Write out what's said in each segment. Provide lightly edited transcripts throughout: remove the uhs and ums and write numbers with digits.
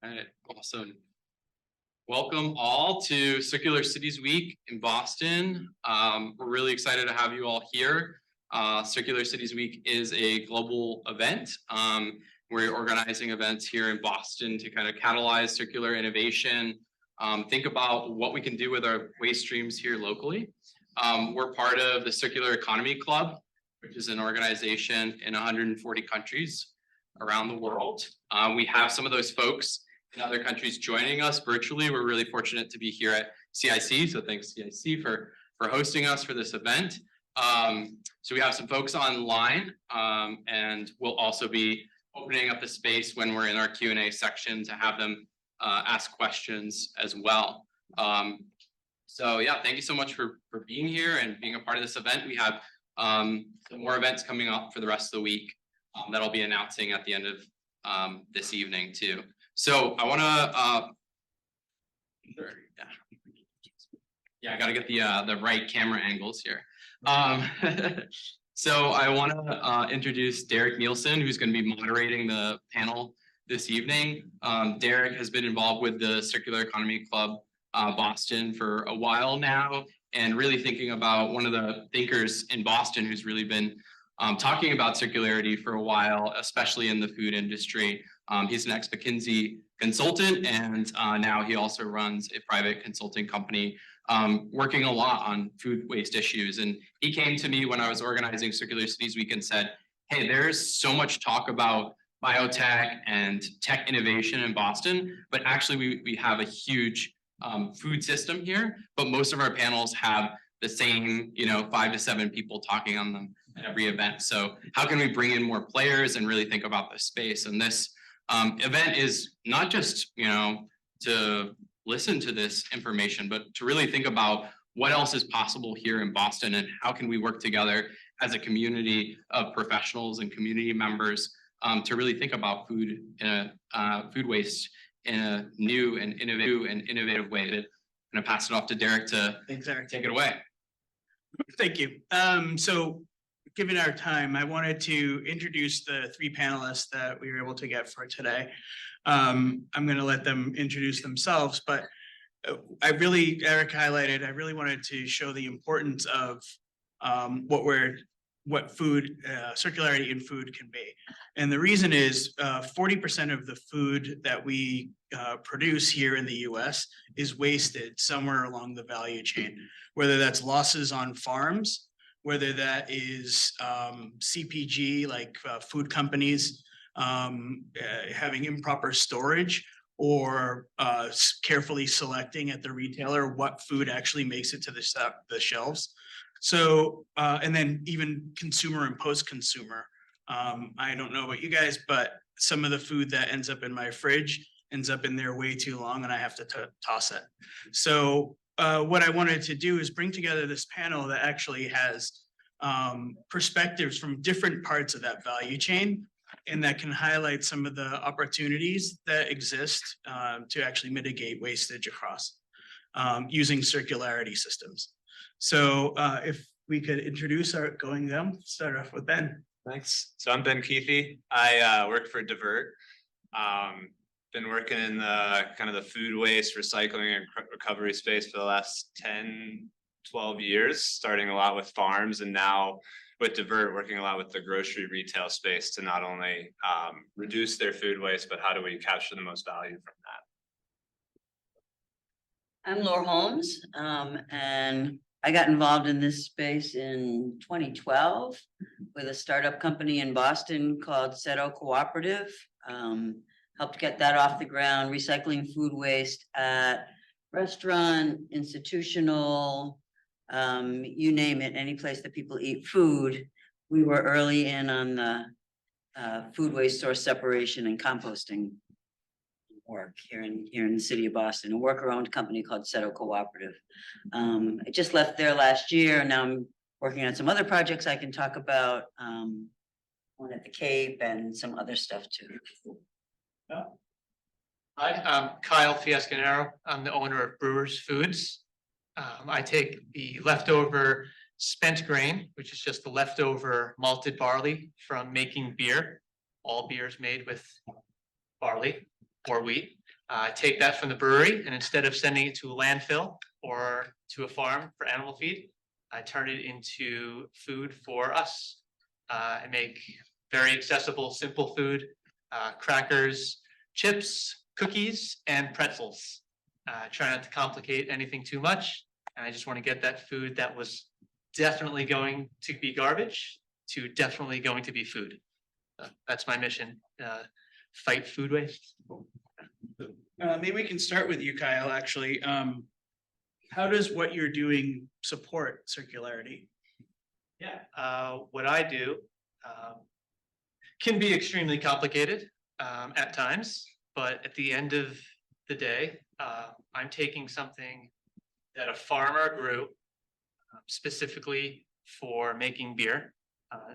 All right, awesome. Welcome all to Circular Cities Week in Boston. We're really excited to have you all here. Circular Cities Week is a global event. We're organizing events here in Boston to kind of catalyze circular innovation, think about what we can do with our waste streams here locally. We're part of the Circular Economy Club, which is an organization in 140 countries around the world. We have some of those folks in other countries joining us virtually. We're really fortunate to be here at CIC, so thanks CIC for hosting us for this event. So we have some folks online, and we'll also be opening up the space when we're in our Q&A section to have them ask questions as well. So yeah, thank you so much for being here and being a part of this event. We have some more events coming up for the rest of the week that I'll be announcing at the end of this evening too. So I want to, I got to get the right camera angles here. So I want to introduce Derek Nielsen, who's going to be moderating the panel this evening. Derek has been involved with the Circular Economy Club Boston for a while now, and really thinking about one of the thinkers in Boston who's really been talking about circularity for a while, especially in the food industry. He's an ex-McKinsey consultant, and now he also runs a private consulting company working a lot on food waste issues. And he came to me when I was organizing Circular Cities Week and said, hey, there's so much talk about biotech and tech innovation in Boston, but actually we have a huge food system here, but most of our panels have the same, 5 to 7 people talking on them at every event. So how can we bring in more players and really think about the space? And this event is not just, to listen to this information, but to really think about what else is possible here in Boston and how can we work together as a community of professionals and community members to really think about food waste in a new and innovative way. I'm going to pass it off to Derek to take it away. Thank you. So given our time, I wanted to introduce the 3 panelists that we were able to get for today. I'm going to let them introduce themselves, but Eric highlighted, I really wanted to show the importance of what food, circularity in food can be. And the reason is 40% of the food that we produce here in the US is wasted somewhere along the value chain, whether that's losses on farms, whether that is CPG, like food companies having improper storage, or carefully selecting at the retailer what food actually makes it to the shelves. So, and then even consumer and post-consumer. I don't know about you guys, but some of the food that ends up in my fridge ends up in there way too long and I have to toss it. So what I wanted to do is bring together this panel that actually has perspectives from different parts of that value chain, and that can highlight some of the opportunities that exist to actually mitigate wastage across using circularity systems. So if we could introduce start off with Ben. Thanks. So I'm Ben Kuethe. I work for Divert. Been working in the kind of the food waste recycling and recovery space for the last 10, 12 years, starting a lot with farms, and now with Divert, working a lot with the grocery retail space to not only reduce their food waste, but how do we capture the most value from that? I'm Lor Holmes, and I got involved in this space in 2012 with a startup company in Boston called CERO Cooperative. Helped get that off the ground, recycling food waste at restaurant, institutional, you name it, any place that people eat food. We were early in on the food waste source separation and composting work here in the city of Boston, a worker-owned company called CERO Cooperative. I just left there last year, and now I'm working on some other projects I can talk about, one at the Cape and some other stuff too. Hi, I'm Kyle Fiasconaro. I'm the owner of Brewers Foods. I take the leftover spent grain, which is just the leftover malted barley from making beer. All beer is made with barley or wheat. I take that from the brewery, and instead of sending it to a landfill or to a farm for animal feed, I turn it into food for us. I make very accessible, simple food, crackers, chips, cookies, and pretzels. Try not to complicate anything too much. And I just want to get that food that was definitely going to be garbage to definitely going to be food. That's my mission. Fight food waste. Maybe we can start with you, Kyle, actually. How does what you're doing support circularity? Yeah, what I do can be extremely complicated at times, but at the end of the day, I'm taking something that a farmer grew specifically for making beer.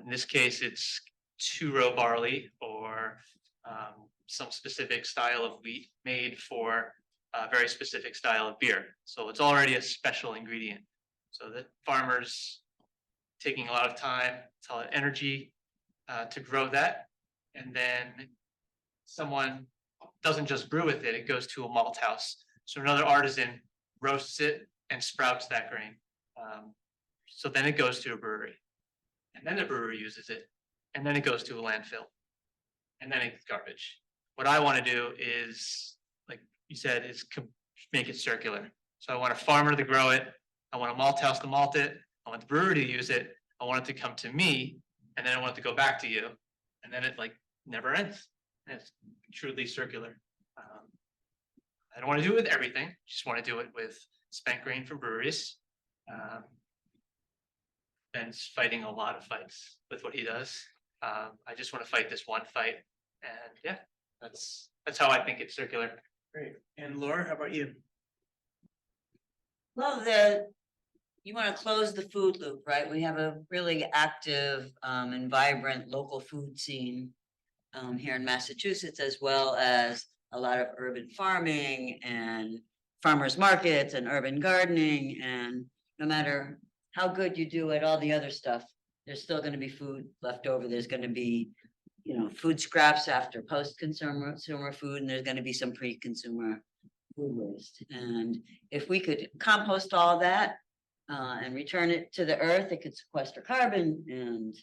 In this case, it's 2-row barley or some specific style of wheat made for a very specific style of beer. So it's already a special ingredient. So the farmers taking a lot of time, a lot of energy to grow that. And then someone doesn't just brew with it, it goes to a malt house. So another artisan roasts it and sprouts that grain. So then it goes to a brewery. And then the brewery uses it. And then it goes to a landfill. And then it's garbage. What I want to do is, like you said, is make it circular. So I want a farmer to grow it. I want a malt house to malt it. I want the brewery to use it. I want it to come to me. And then I want it to go back to you. And then it like never ends. And it's truly circular. I don't want to do it with everything. Just want to do it with spent grain from breweries. Ben's fighting a lot of fights with what he does. I just want to fight this one fight. And yeah, that's how I think it's circular. Great. And Lor, how about you? Well, you want to close the food loop, right? We have a really active and vibrant local food scene here in Massachusetts, as well as a lot of urban farming and farmers markets and urban gardening. And no matter how good you do at all the other stuff, there's still going to be food left over. There's going to be, food scraps after post-consumer food, and there's going to be some pre-consumer food waste. And if we could compost all that and return it to the earth, it could sequester carbon and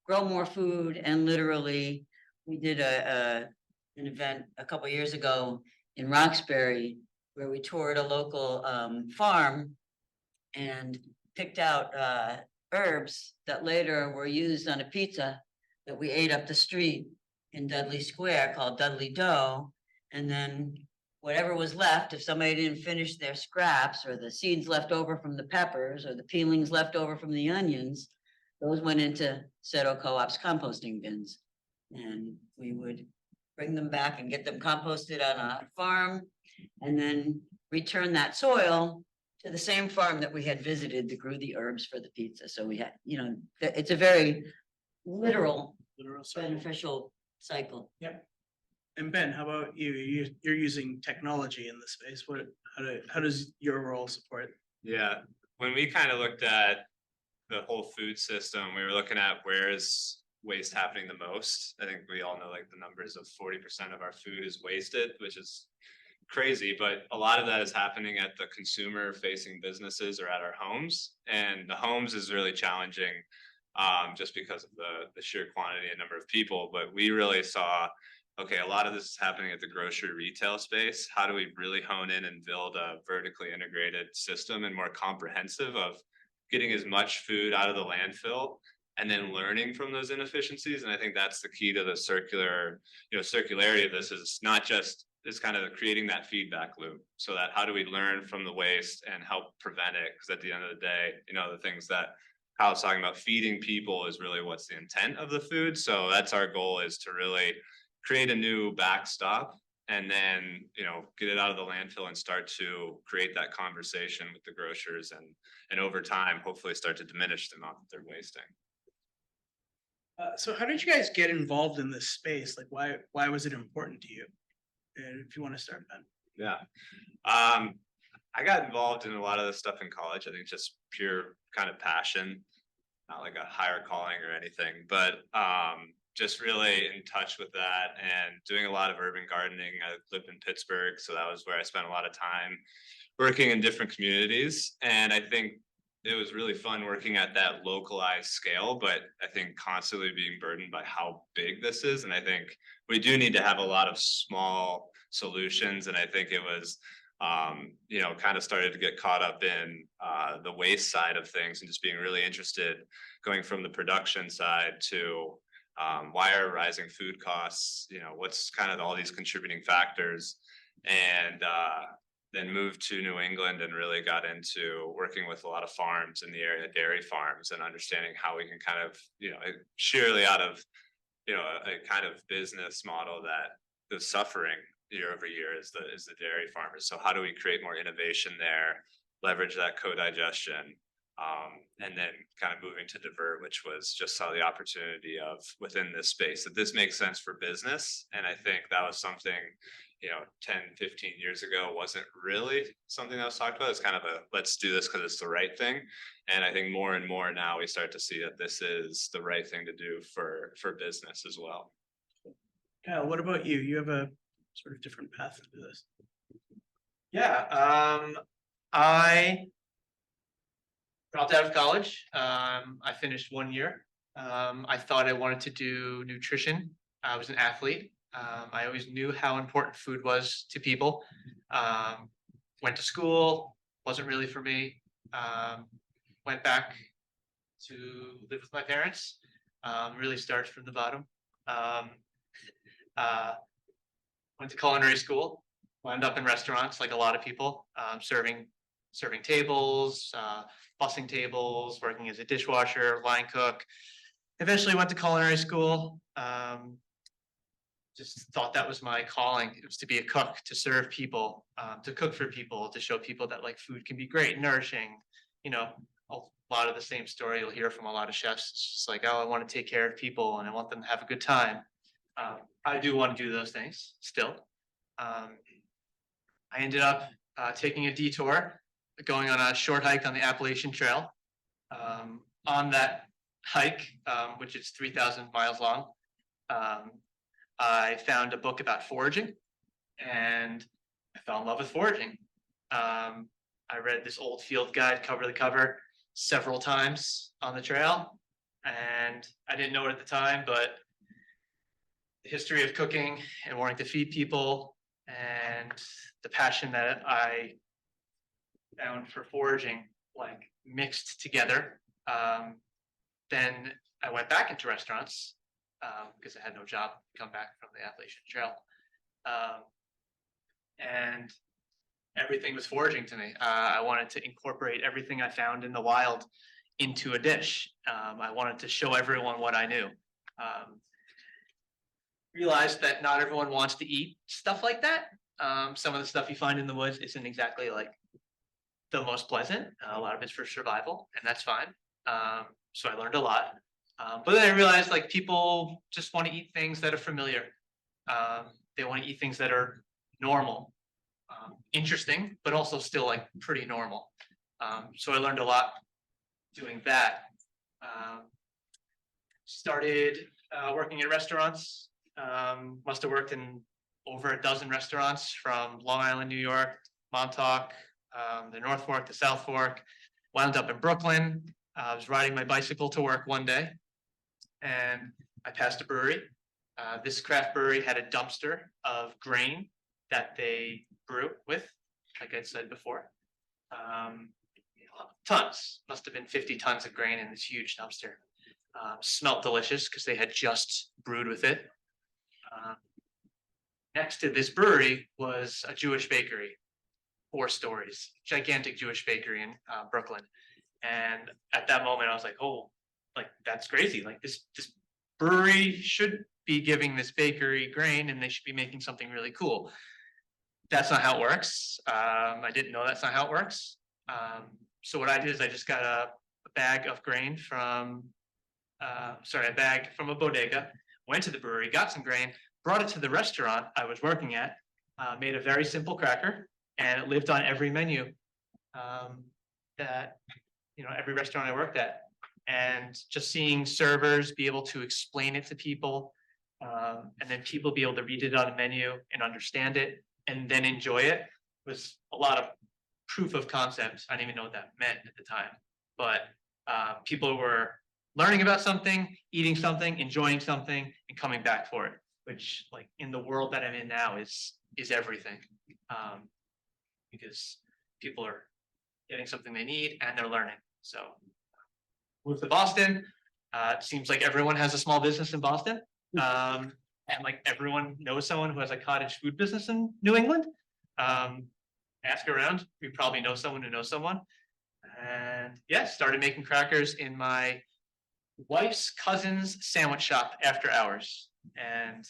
grow more food. And literally, we did an event a couple of years ago in Roxbury where we toured a local farm and picked out herbs that later were used on a pizza that we ate up the street in Dudley Square called Dudley Dough. And then whatever was left, if somebody didn't finish their scraps or the seeds left over from the peppers or the peelings left over from the onions, those went into CERO Co-op's composting bins. And we would bring them back and get them composted on a farm and then return that soil to the same farm that we had visited that grew the herbs for the pizza. So we had, it's a very literal Circle. beneficial cycle. Yep. And Ben, how about you? You're using technology in this space. How does your role support? Yeah, when we kind of looked at the whole food system, we were looking at where is waste happening the most. I think we all know like the numbers of 40% of our food is wasted, which is crazy, but a lot of that is happening at the consumer facing businesses or at our homes. And the homes is really challenging just because of the sheer quantity and number of people. But we really saw, okay, a lot of this is happening at the grocery retail space. How do we really hone in and build a vertically integrated system and more comprehensive of getting as much food out of the landfill and then learning from those inefficiencies? And I think that's the key to the circularity of this, is not just, is kind of creating that feedback loop, so that how do we learn from the waste and help prevent it? Because at the end of the day, the things that Kyle's talking about, feeding people is really what's the intent of the food. So that's our goal, is to really create a new backstop and then, get it out of the landfill and start to create that conversation with the grocers and over time, hopefully start to diminish the amount that they're wasting. So how did you guys get involved in this space? Like, why was it important to you? And if you want to start, Ben. Yeah. I got involved in a lot of this stuff in college. I think just pure kind of passion, not like a higher calling or anything. But just really in touch with that and doing a lot of urban gardening. I lived in Pittsburgh, so that was where I spent a lot of time working in different communities. And I think it was really fun working at that localized scale, but I think constantly being burdened by how big this is. And I think we do need to have a lot of small solutions. And I think it was, kind of started to get caught up in the waste side of things and just being really interested going from the production side to why are rising food costs, what's kind of all these contributing factors. And then moved to New England and really got into working with a lot of farms in the area, dairy farms, and understanding how we can kind of, sheerly out of, a kind of business model that is suffering year over year is the dairy farmers. So how do we create more innovation there, leverage that co-digestion, and then kind of moving to Divert, which was just saw the opportunity of within this space that this makes sense for business. And I think that was something, 10, 15 years ago wasn't really something that was talked about. It's kind of let's do this because it's the right thing. And I think more and more now we start to see that this is the right thing to do for business as well. Kyle, what about you? You have a sort of different path into this. Yeah, I dropped out of college. I finished 1 year. I thought I wanted to do nutrition. I was an athlete. I always knew how important food was to people. Went to school, wasn't really for me. Went back to live with my parents. Really started from the bottom. Went to culinary school. Wound up in restaurants like a lot of people, serving tables, bussing tables, working as a dishwasher, line cook. Eventually went to culinary school. Just thought that was my calling. It was to be a cook, to serve people, to cook for people, to show people that like food can be great, nourishing. A lot of the same story you'll hear from a lot of chefs. It's just like, oh, I want to take care of people and I want them to have a good time. I do want to do those things still. I ended up taking a detour, going on a short hike on the Appalachian Trail. On that hike, which is 3,000 miles long, I found a book about foraging and I fell in love with foraging. I read this old field guide cover to cover several times on the trail, and I didn't know it at the time, but the history of cooking and wanting to feed people and the passion that I found for foraging like mixed together. Then I went back into restaurants because I had no job to come back from the Appalachian Trail. And everything was foraging to me. I wanted to incorporate everything I found in the wild into a dish. I wanted to show everyone what I knew. Realized that not everyone wants to eat stuff like that. Some of the stuff you find in the woods isn't exactly like the most pleasant. A lot of it's for survival, and that's fine. So I learned a lot. But then I realized like people just want to eat things that are familiar. They want to eat things that are normal, interesting, but also still like pretty normal. So I learned a lot doing that. Started working in restaurants. Must have worked in over a dozen restaurants from Long Island, New York, Montauk, the North Fork, the South Fork. Wound up in Brooklyn. I was riding my bicycle to work one day and I passed a brewery. This craft brewery had a dumpster of grain that they brew with, like I said before. Tons, must have been 50 tons of grain in this huge dumpster. Smelled delicious because they had just brewed with it. Next to this brewery was a Jewish bakery, 4 stories, gigantic Jewish bakery in Brooklyn. And at that moment, I was like, oh, like that's crazy. Like this brewery should be giving this bakery grain and they should be making something really cool. That's not how it works. I didn't know that's not how it works. So what I did is I just got a bag of grain from, a bag from a bodega, went to the brewery, got some grain, brought it to the restaurant I was working at, made a very simple cracker, and it lived on every menu that every restaurant I worked at. And just seeing servers be able to explain it to people, and then people be able to read it on a menu and understand it and then enjoy it was a lot of proof of concept. I didn't even know what that meant at the time, but people were learning about something, eating something, enjoying something, and coming back for it, which like in the world that I'm in now is everything. Because people are getting something they need and they're learning. So moved to Boston. It seems like everyone has a small business in Boston. And like everyone knows someone who has a cottage food business in New England. Ask around, we probably know someone who knows someone. And yeah, started making crackers in my wife's cousin's sandwich shop after hours. And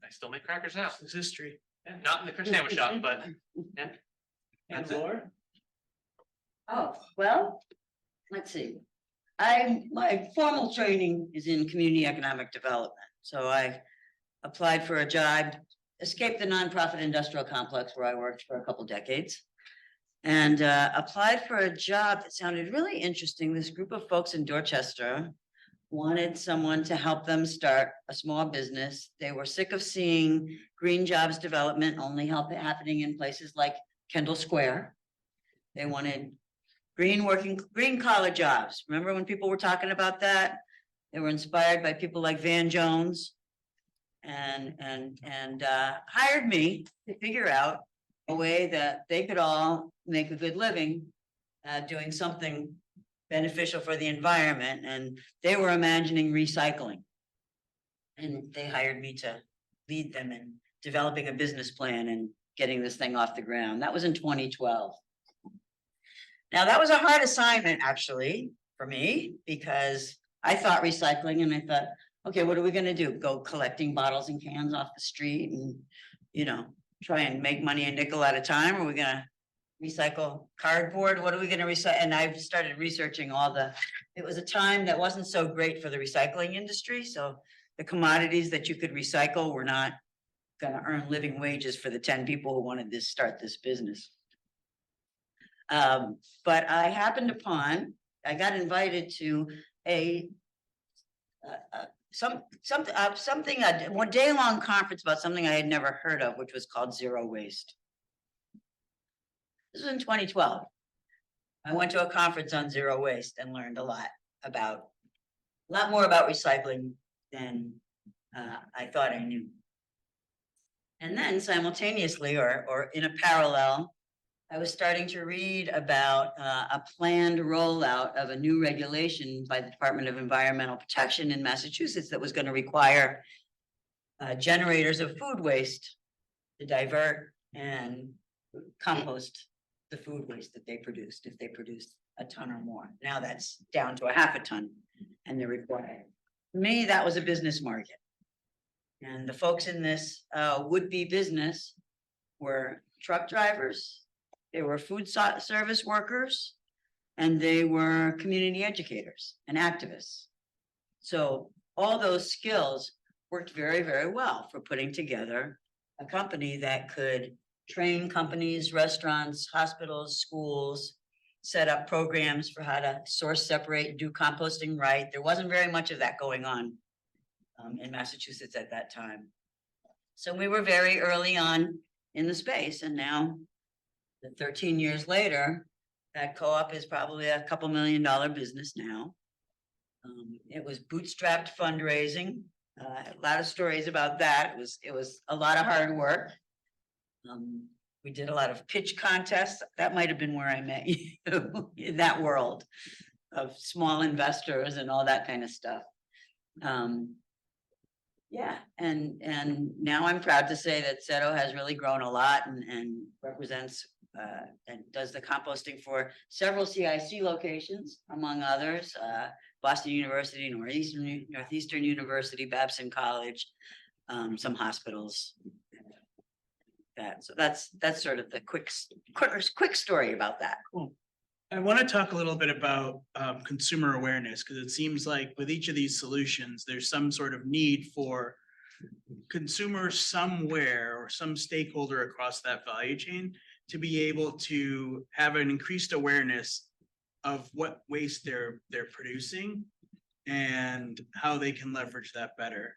I still make crackers now. It's history. Yeah, not in the sandwich shop, but yeah. And That's it. Lor? Oh, well, let's see. My formal training is in community economic development. So I applied for a job, escaped the nonprofit industrial complex where I worked for a couple decades. And applied for a job that sounded really interesting. This group of folks in Dorchester wanted someone to help them start a small business. They were sick of seeing green jobs development only happening in places like Kendall Square. They wanted green collar jobs. Remember when people were talking about that? They were inspired by people like Van Jones and hired me to figure out a way that they could all make a good living doing something beneficial for the environment. And they were imagining recycling. And they hired me to lead them in developing a business plan and getting this thing off the ground. That was in 2012. Now, that was a hard assignment, actually, for me, because I thought recycling and I thought, okay, what are we gonna do? Go collecting bottles and cans off the street and, try and make money a nickel at a time? Or are we gonna recycle cardboard? What are we gonna recycle? And I started researching it was a time that wasn't so great for the recycling industry. So the commodities that you could recycle were not gonna earn living wages for the 10 people who wanted to start this business. But I got invited to a one day long conference about something I had never heard of, which was called zero waste. This was in 2012. I went to a conference on zero waste and learned a lot more about recycling than I thought I knew. And then simultaneously, or in a parallel, I was starting to read about a planned rollout of a new regulation by the Department of Environmental Protection in Massachusetts that was going to require generators of food waste to divert and compost the food waste that they produced if they produced a ton or more. Now that's down to a half a ton and they're required. For me, that was a business market. And the folks in this would-be business were truck drivers, they were food service workers, and they were community educators and activists. So all those skills worked very, very well for putting together a company that could train companies, restaurants, hospitals, schools, set up programs for how to source, separate, and do composting right. There wasn't very much of that going on in Massachusetts at that time. So we were very early on in the space, and now 13 years later, that co-op is probably a couple $1 million business now. It was bootstrapped fundraising. A lot of stories about that. It was a lot of hard work. We did a lot of pitch contests. That might have been where I met you in that world of small investors and all that kind of stuff. Yeah, and now I'm proud to say that CERO has really grown a lot and represents and does the composting for several CIC locations, among others, Boston University, Northeastern University, Babson College, some hospitals. So that's sort of the quick story about that. Cool. I want to talk a little bit about consumer awareness, because it seems like with each of these solutions, there's some sort of need for consumers somewhere or some stakeholder across that value chain to be able to have an increased awareness of what waste they're producing and how they can leverage that better.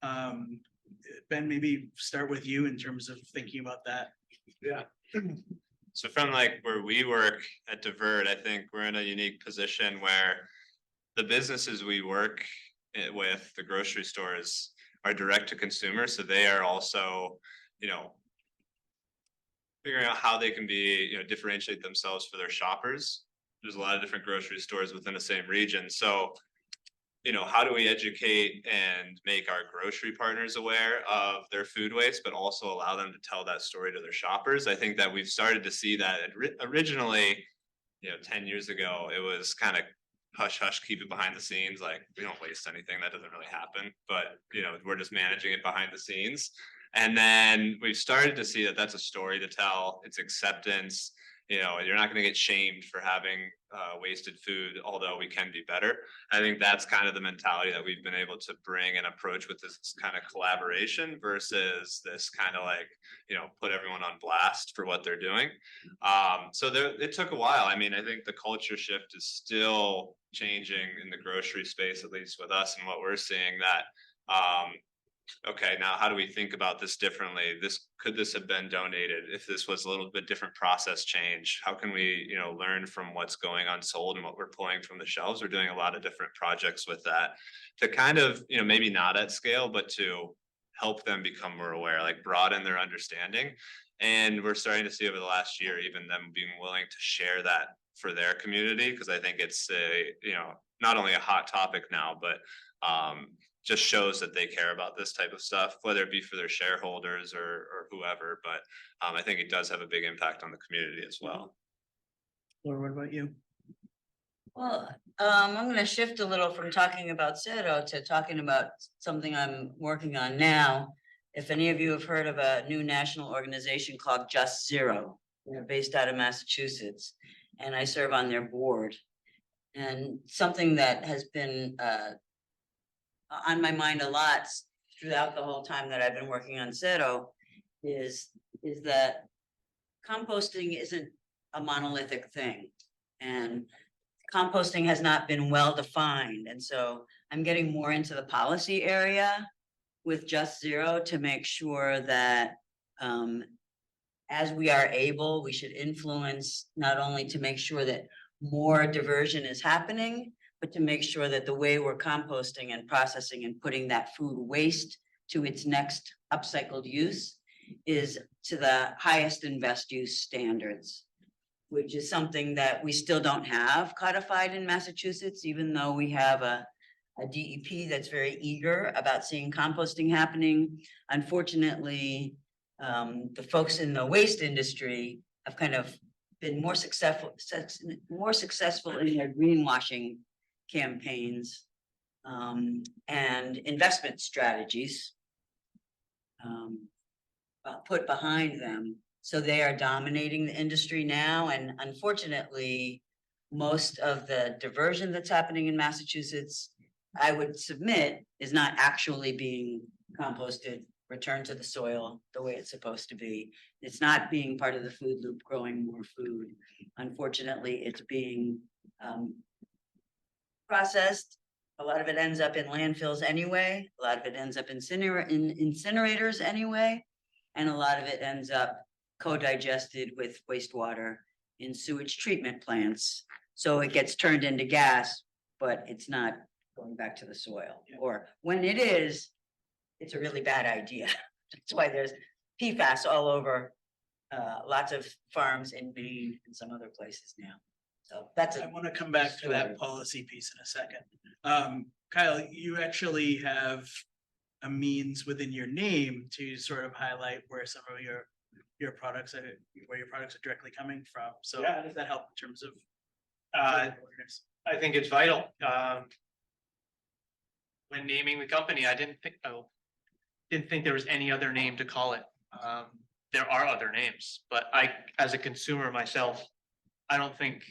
Ben, maybe start with you in terms of thinking about that. Yeah. So from like where we work at Divert, I think we're in a unique position where the businesses we work with, the grocery stores, are direct to consumer. So they are also, you know, figuring out how they can be, you know, differentiate themselves for their shoppers. There's a lot of different grocery stores within the same region. So, you know, how do we educate and make our grocery partners aware of their food waste, but also allow them to tell that story to their shoppers? I think that we've started to see that originally, you know, 10 years ago, it was kind of hush hush, keep it behind the scenes. Like, we don't waste anything, that doesn't really happen, but you know, we're just managing it behind the scenes. And then we've started to see that that's a story to tell. It's acceptance. You know, you're not going to get shamed for having wasted food, although we can be better. I think that's kind of the mentality that we've been able to bring and approach with this kind of collaboration versus this kind of like, you know, put everyone on blast for what they're doing. So it took a while. I mean, I think the culture shift is still changing in the grocery space, at least with us and what we're seeing, that okay, now how do we think about this differently? Could this have been donated if this was a little bit different process change? How can we, you know, learn from what's going unsold and what we're pulling from the shelves? We're doing a lot of different projects with that to kind of, you know, maybe not at scale, but to help them become more aware, like broaden their understanding. And we're starting to see over the last year, even them being willing to share that for their community, because I think it's a, you know, not only a hot topic now, but just shows that they care about this type of stuff, whether it be for their shareholders or whoever. But I think it does have a big impact on the community as well. Laura, what about you? Well, I'm gonna shift a little from talking about CERO to talking about something I'm working on now. If any of you have heard of a new national organization called Just Zero, they're based out of Massachusetts, and I serve on their board. And something that has been on my mind a lot throughout the whole time that I've been working on CERO is that composting isn't a monolithic thing. And composting has not been well defined. And so I'm getting more into the policy area with Just Zero to make sure that as we are able, we should influence not only to make sure that more diversion is happening, but to make sure that the way we're composting and processing and putting that food waste to its next upcycled use is to the highest and best use standards, which is something that we still don't have codified in Massachusetts, even though we have a DEP that's very eager about seeing composting happening. Unfortunately, the folks in the waste industry have kind of been more successful in their greenwashing campaigns and investment strategies put behind them. So they are dominating the industry now. And unfortunately, most of the diversion that's happening in Massachusetts, I would submit, is not actually being composted, returned to the soil the way it's supposed to be. It's not being part of the food loop, growing more food. Unfortunately, it's being processed. A lot of it ends up in landfills anyway. A lot of it ends up in incinerators anyway. And a lot of it ends up co-digested with wastewater in sewage treatment plants. So it gets turned into gas, but it's not going back to the soil. Or when it is, it's a really bad idea. That's why there's PFAS all over lots of farms in Maine and some other places now. So that's I want to come back to that policy piece in a second. Kyle, you actually have a means within your name to sort of highlight where some of your products are, where your products are directly coming from. So how does that help in terms of awareness? I think it's vital. When naming the company, I didn't think there was any other name to call it. There are other names, but I, as a consumer myself, I don't think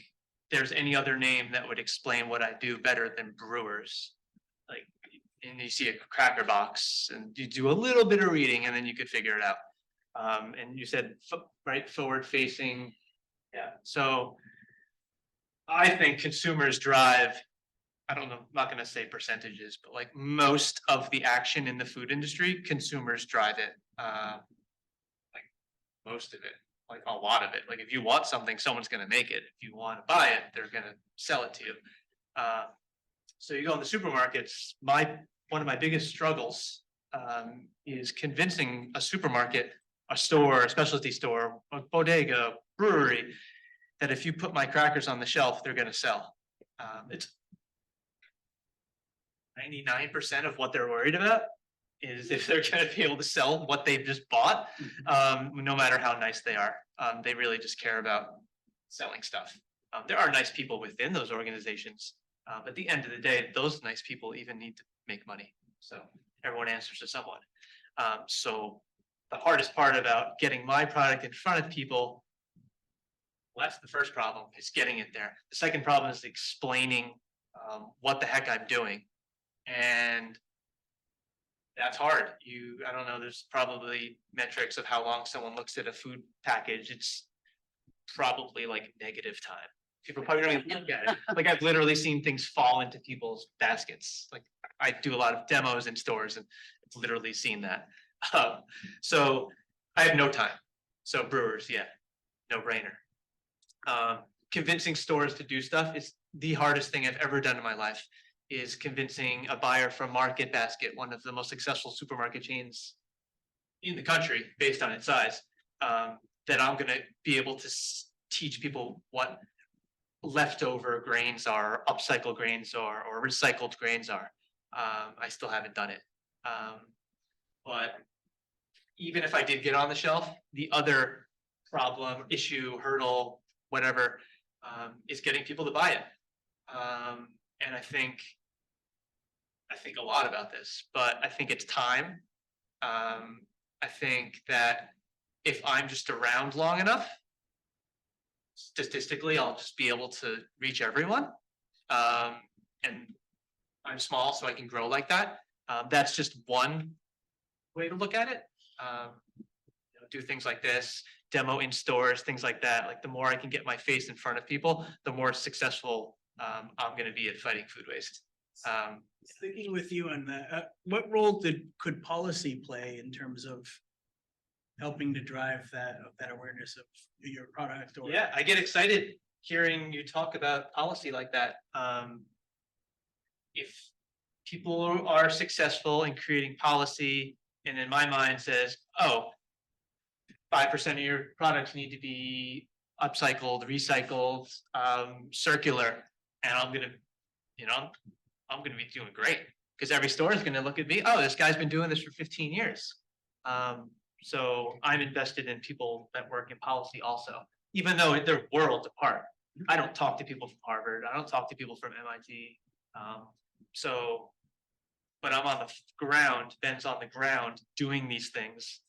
there's any other name that would explain what I do better than Brewers. Like, and you see a cracker box and you do a little bit of reading and then you could figure it out. And you said, right, forward facing. Yeah. So I think consumers drive, I don't know, I'm not gonna say percentages, but like most of the action in the food industry, consumers drive it. Like most of it, like a lot of it. Like if you want something, someone's gonna make it. If you want to buy it, they're gonna sell it to you. So you go in the supermarkets, one of my biggest struggles is convincing a supermarket, a store, a specialty store, a bodega, brewery, that if you put my crackers on the shelf, they're gonna sell. It's 99% of what they're worried about is if they're gonna be able to sell what they've just bought, no matter how nice they are. They really just care about selling stuff. There are nice people within those organizations, but at the end of the day, those nice people even need to make money. So everyone answers to someone. So the hardest part about getting my product in front of people, well, that's the first problem, is getting it there. The second problem is explaining what the heck I'm doing. And that's hard. I don't know, there's probably metrics of how long someone looks at a food package. It's probably like negative time. People probably don't even look at it. Like I've literally seen things fall into people's baskets. Like I do a lot of demos in stores and I've literally seen that. So I have no time. So brewers, yeah, no brainer. Convincing stores to do stuff is the hardest thing I've ever done in my life, is convincing a buyer from Market Basket, one of the most successful supermarket chains in the country based on its size, that I'm gonna be able to teach people what leftover grains are, upcycle grains are, or recycled grains are. I still haven't done it. But even if I did get on the shelf, the other problem, issue, hurdle, whatever, is getting people to buy it. And I think a lot about this, but I think it's time. I think that if I'm just around long enough, statistically, I'll just be able to reach everyone. And I'm small, so I can grow like that. That's just one way to look at it. Do things like this, demo in stores, things like that. Like the more I can get my face in front of people, the more successful I'm going to be at fighting food waste. Sticking with you on that, what role could policy play in terms of helping to drive that awareness of your product? Or Yeah, I get excited hearing you talk about policy like that. If people are successful in creating policy, and in my mind says, oh, 5% of your products need to be upcycled, recycled, circular, and I'm gonna be doing great, because every store is gonna look at me, oh, this guy's been doing this for 15 years. So I'm invested in people that work in policy also, even though they're worlds apart. I don't talk to people from Harvard. I don't talk to people from MIT. But I'm on the ground, Ben's on the ground doing these things,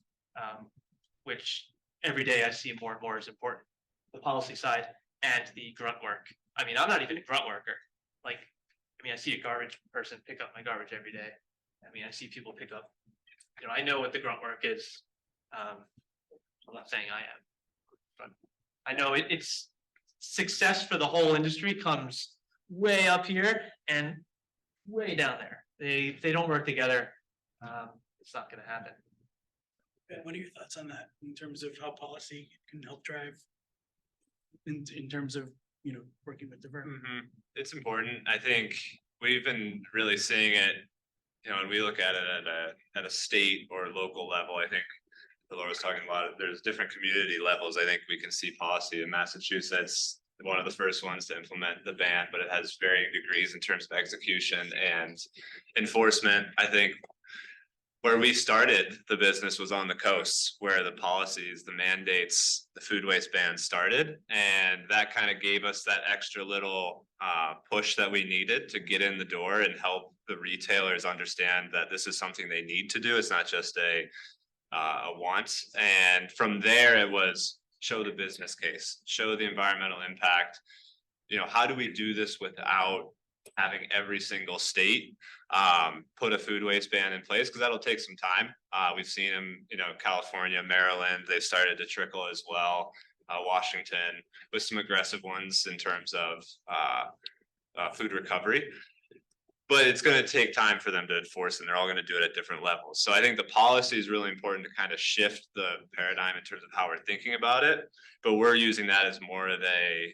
which every day I see more and more is important. The policy side and the grunt work. I mean, I'm not even a grunt worker. Like, I mean, I see a garbage person pick up my garbage every day. I mean, I see people pick up, I know what the grunt work is. I'm not saying I am, but I know it's success for the whole industry comes way up here and way down there. If they don't work together, it's not going to happen. what are your thoughts on that in terms of how policy can help drive in terms of, working with Divert? It's important. I think we've been really seeing it, when we look at it at a state or local level. I think Lor was talking about it. There's different community levels. I think we can see policy in Massachusetts, one of the first ones to implement the ban, but it has varying degrees in terms of execution and enforcement. I think where we started the business was on the coast, where the policies, the mandates, the food waste ban started. And that kind of gave us that extra little push that we needed to get in the door and help the retailers understand that this is something they need to do. It's not just a want. And from there, it was show the business case, show the environmental impact. How do we do this without having every single state put a food waste ban in place? Because that'll take some time. We've seen them, California, Maryland, they've started to trickle as well. Washington, with some aggressive ones in terms of food recovery. But it's going to take time for them to enforce, and they're all going to do it at different levels. So I think the policy is really important to kind of shift the paradigm in terms of how we're thinking about it. But we're using that as more of a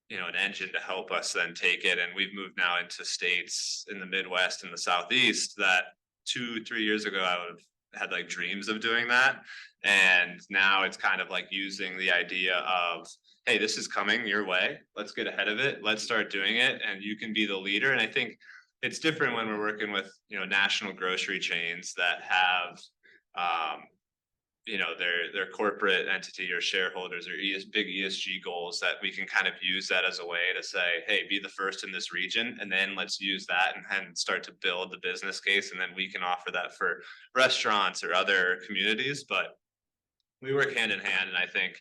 an engine to help us then take it. And we've moved now into states in the Midwest and the Southeast that 2-3 years ago I would have had like dreams of doing that. And now it's kind of like using the idea of, hey, this is coming your way. Let's get ahead of it. Let's start doing it. And you can be the leader. And I think it's different when we're working with, national grocery chains that have, their corporate entity or shareholders or big ESG goals, that we can kind of use that as a way to say, hey, be the first in this region. And then let's use that and start to build the business case. And then we can offer that for restaurants or other communities. But we work hand in hand. And I think,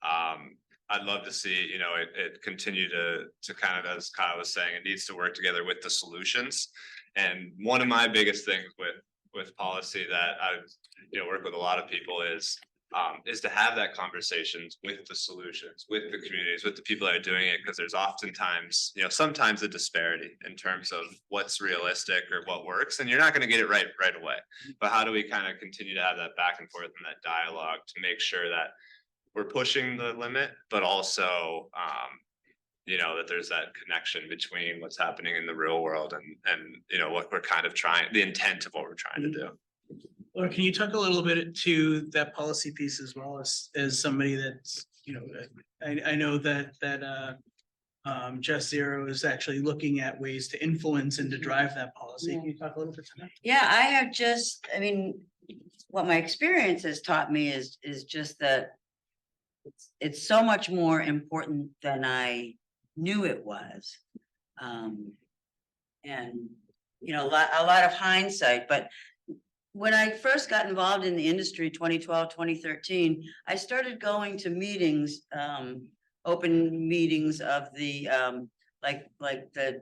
I'd love to see, it continue to kind of, as Kyle was saying, it needs to work together with the solutions. And one of my biggest things with policy that I work with a lot of people is to have that conversations with the solutions, with the communities, with the people that are doing it, because there's oftentimes, sometimes a disparity in terms of what's realistic or what works, and you're not going to get it right away. But how do we kind of continue to have that back and forth and that dialogue to make sure that we're pushing the limit, but also, that there's that connection between what's happening in the real world and what we're kind of trying, the intent of what we're trying to do. Or can you talk a little bit to that policy piece as well, as somebody that's, I know that Just Zero is actually looking at ways to influence and to drive that policy. Can you talk a little bit to that? Yeah, what my experience has taught me is just that it's so much more important than I knew it was. And a lot of hindsight, but when I first got involved in the industry, 2012, 2013, I started going to meetings, open meetings of the, like the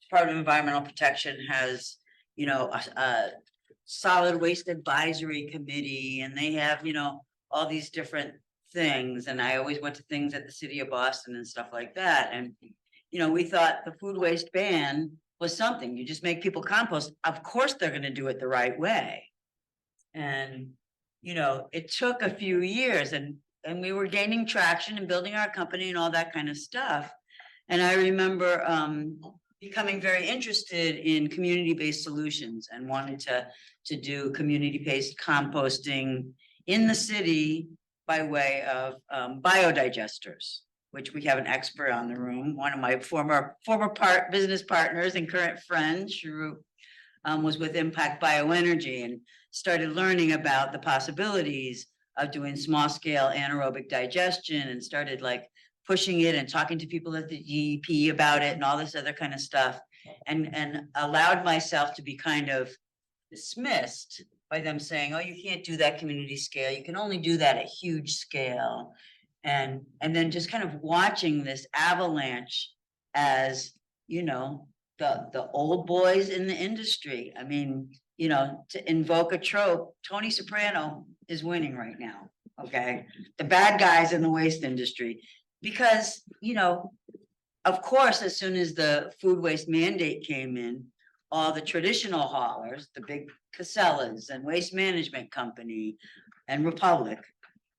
Department of Environmental Protection has, a solid waste advisory committee, and they have, all these different things. And I always went to things at the city of Boston and stuff like that. And, we thought the food waste ban was something, you just make people compost. Of course, they're going to do it the right way. And, it took a few years, and we were gaining traction and building our company and all that kind of stuff. And I remember becoming very interested in community-based solutions and wanted to do community-based composting in the city by way of biodigesters, which we have an expert on the room. One of my former business partners and current friend, Shuru, was with Impact Bioenergy and started learning about the possibilities of doing small scale anaerobic digestion, and started like pushing it and talking to people at the GEP about it and all this other kind of stuff, and allowed myself to be kind of dismissed by them saying, oh, you can't do that community scale. You can only do that at huge scale. And then just kind of watching this avalanche as, the old boys in the industry. I mean, to invoke a trope, Tony Soprano is winning right now. Okay. The bad guys in the waste industry, because, of course, as soon as the food waste mandate came in, all the traditional haulers, the big Casellas and Waste Management Company and Republic,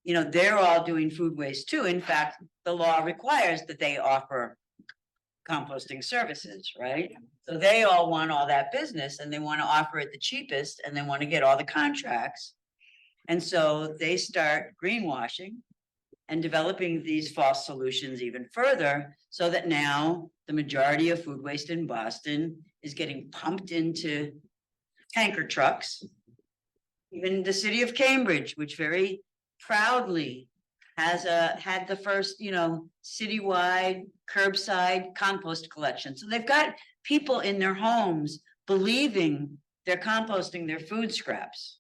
they're all doing food waste too. In fact, the law requires that they offer composting services, right? So they all want all that business, and they want to offer it the cheapest, and they want to get all the contracts. And so they start greenwashing and developing these false solutions even further, so that now the majority of food waste in Boston is getting pumped into tanker trucks. Even the city of Cambridge, which very proudly has had the first, citywide curbside compost collection. So they've got people in their homes believing they're composting their food scraps.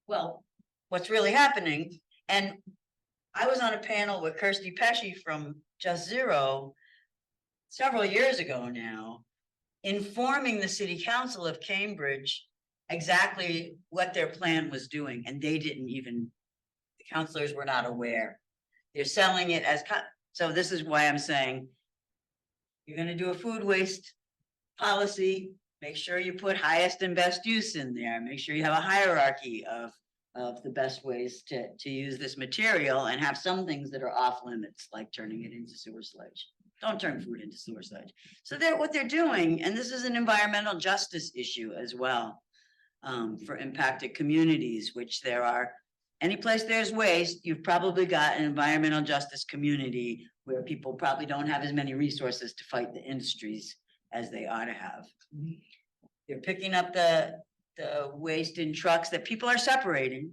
Well, what's really happening, and I was on a panel with Kirsty Pesci from Just Zero several years ago now, informing the city council of Cambridge exactly what their plan was doing. And they didn't even, the counselors were not aware. They're selling it as, so this is why I'm saying, you're gonna do a food waste policy, make sure you put highest and best use in there, make sure you have a hierarchy of the best ways to use this material, and have some things that are off limits, like turning it into sewer sludge. Don't turn food into sewer sludge. So what they're doing, and this is an environmental justice issue as well, for impacted communities, which there are. Any place there's waste, you've probably got an environmental justice community where people probably don't have as many resources to fight the industries as they ought to have. They're picking up the waste in trucks that people are separating,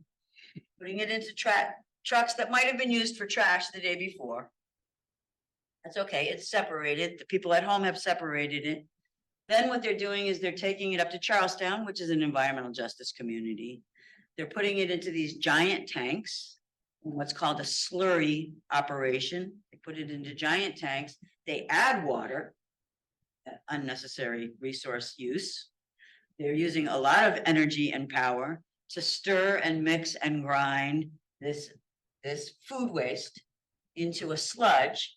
putting it into trucks that might have been used for trash the day before. That's okay, it's separated. The people at home have separated it. Then what they're doing is they're taking it up to Charlestown, which is an environmental justice community. They're putting it into these giant tanks, what's called a slurry operation. They put it into giant tanks. They add water, unnecessary resource use. They're using a lot of energy and power to stir and mix and grind this food waste into a sludge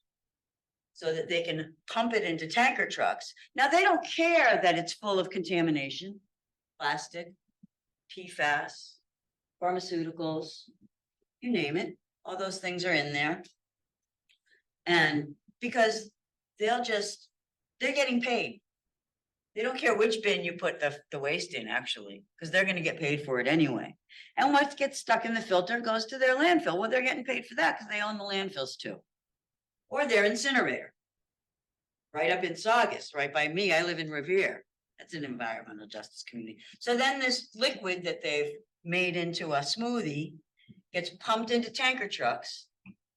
so that they can pump it into tanker trucks. Now, they don't care that it's full of contamination, plastic, PFAS, pharmaceuticals, you name it, all those things are in there. And because they're getting paid. They don't care which bin you put the waste in, actually, because they're gonna get paid for it anyway. And what gets stuck in the filter goes to their landfill. Well, they're getting paid for that because they own the landfills too. Or their incinerator. Right up in Saugus, right by me, I live in Revere. That's an environmental justice community. So then this liquid that they've made into a smoothie gets pumped into tanker trucks,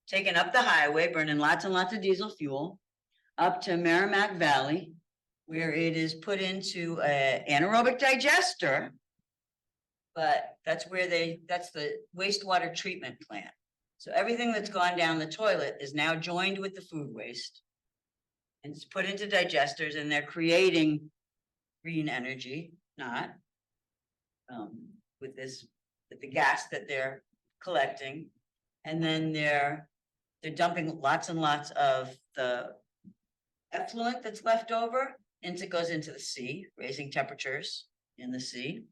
taken up the highway, burning lots and lots of diesel fuel, up to Merrimack Valley, where it is put into an anaerobic digester. But that's the wastewater treatment plant. So everything that's gone down the toilet is now joined with the food waste. And it's put into digesters, and they're creating green energy, with the gas that they're collecting. And then they're dumping lots and lots of the effluent that's left over, and it goes into the sea, raising temperatures in the sea.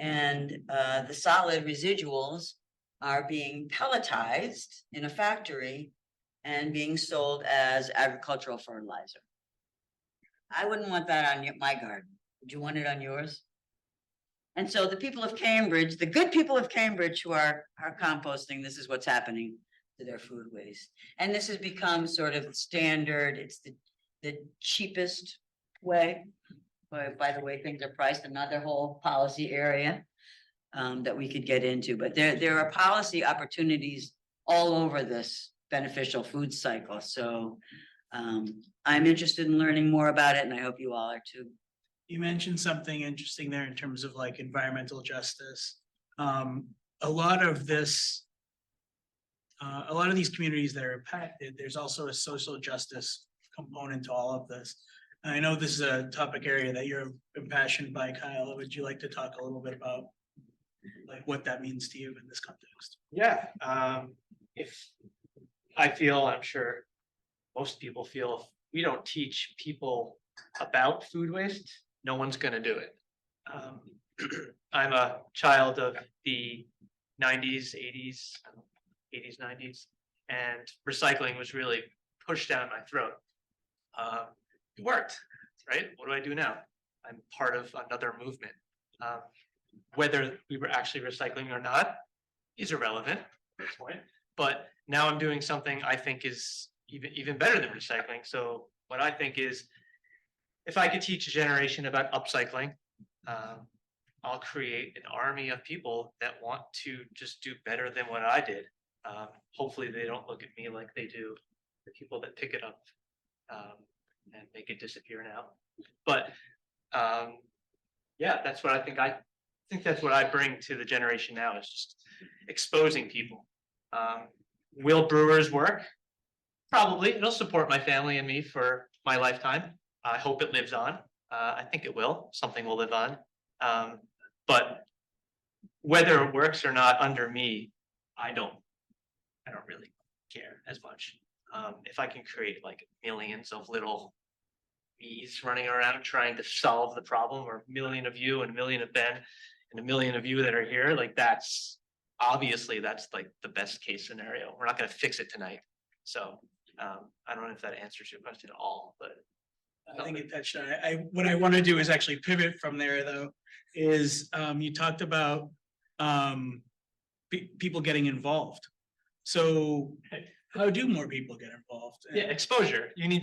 And the solid residuals are being pelletized in a factory and being sold as agricultural fertilizer. I wouldn't want that on my garden. Would you want it on yours? And so the people of Cambridge, the good people of Cambridge who are composting, this is what's happening to their food waste. And this has become sort of standard. It's the cheapest way, by the way things are priced, another whole policy area that we could get into. But there are policy opportunities all over this beneficial food cycle. So I'm interested in learning more about it, and I hope you all are too. You mentioned something interesting there in terms of like environmental justice. A lot of these communities that are impacted, there's also a social justice component to all of this. And I know this is a topic area that you're impassioned by, Kyle. Would you like to talk a little bit about like what that means to you in this context? Yeah, if I feel, I'm sure most people feel, if we don't teach people about food waste, no one's gonna do it. I'm a child of the 90s, 80s, 90s, and recycling was really pushed down my throat. It worked, right? What do I do now? I'm part of another movement. Whether we were actually recycling or not is irrelevant at this point. But now I'm doing something I think is even better than recycling. So what I think is, if I could teach a generation about upcycling, I'll create an army of people that want to just do better than what I did. Hopefully they don't look at me like they do the people that pick it up and make it disappear now. But yeah, that's what I think. I think that's what I bring to the generation now, is just exposing people. Will Brewers work? Probably. It'll support my family and me for my lifetime. I hope it lives on. I think it will. Something will live on. But whether it works or not under me, I don't I don't really care as much. If I can create like millions of little me's running around trying to solve the problem, or a million of you and a million of Ben and a million of you that are here, like that's obviously that's like the best case scenario. We're not gonna fix it tonight. So I don't know if that answers your question at all, but I think it touched on it. What I want to do is actually pivot from there though, is you talked about people getting involved. So how do more people get involved? yeah, exposure. You need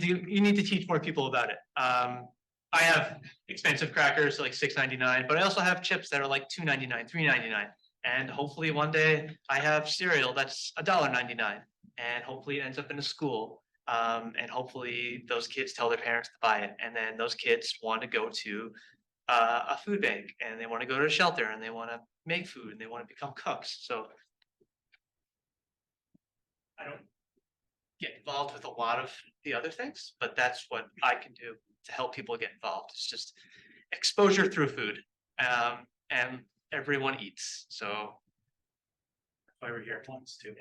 to teach more people about it. I have expensive crackers like $6.99, but I also have chips that are like $2.99, $3.99. And hopefully one day I have cereal that's $1.99, and hopefully it ends up in a school. And hopefully those kids tell their parents to buy it, and then those kids want to go to a food bank, and they want to go to a shelter, and they want to make food, and they want to become cooks. So I don't get involved with a lot of the other things, but that's what I can do to help people get involved. It's just exposure through food, and everyone eats. So that's why we're here once too.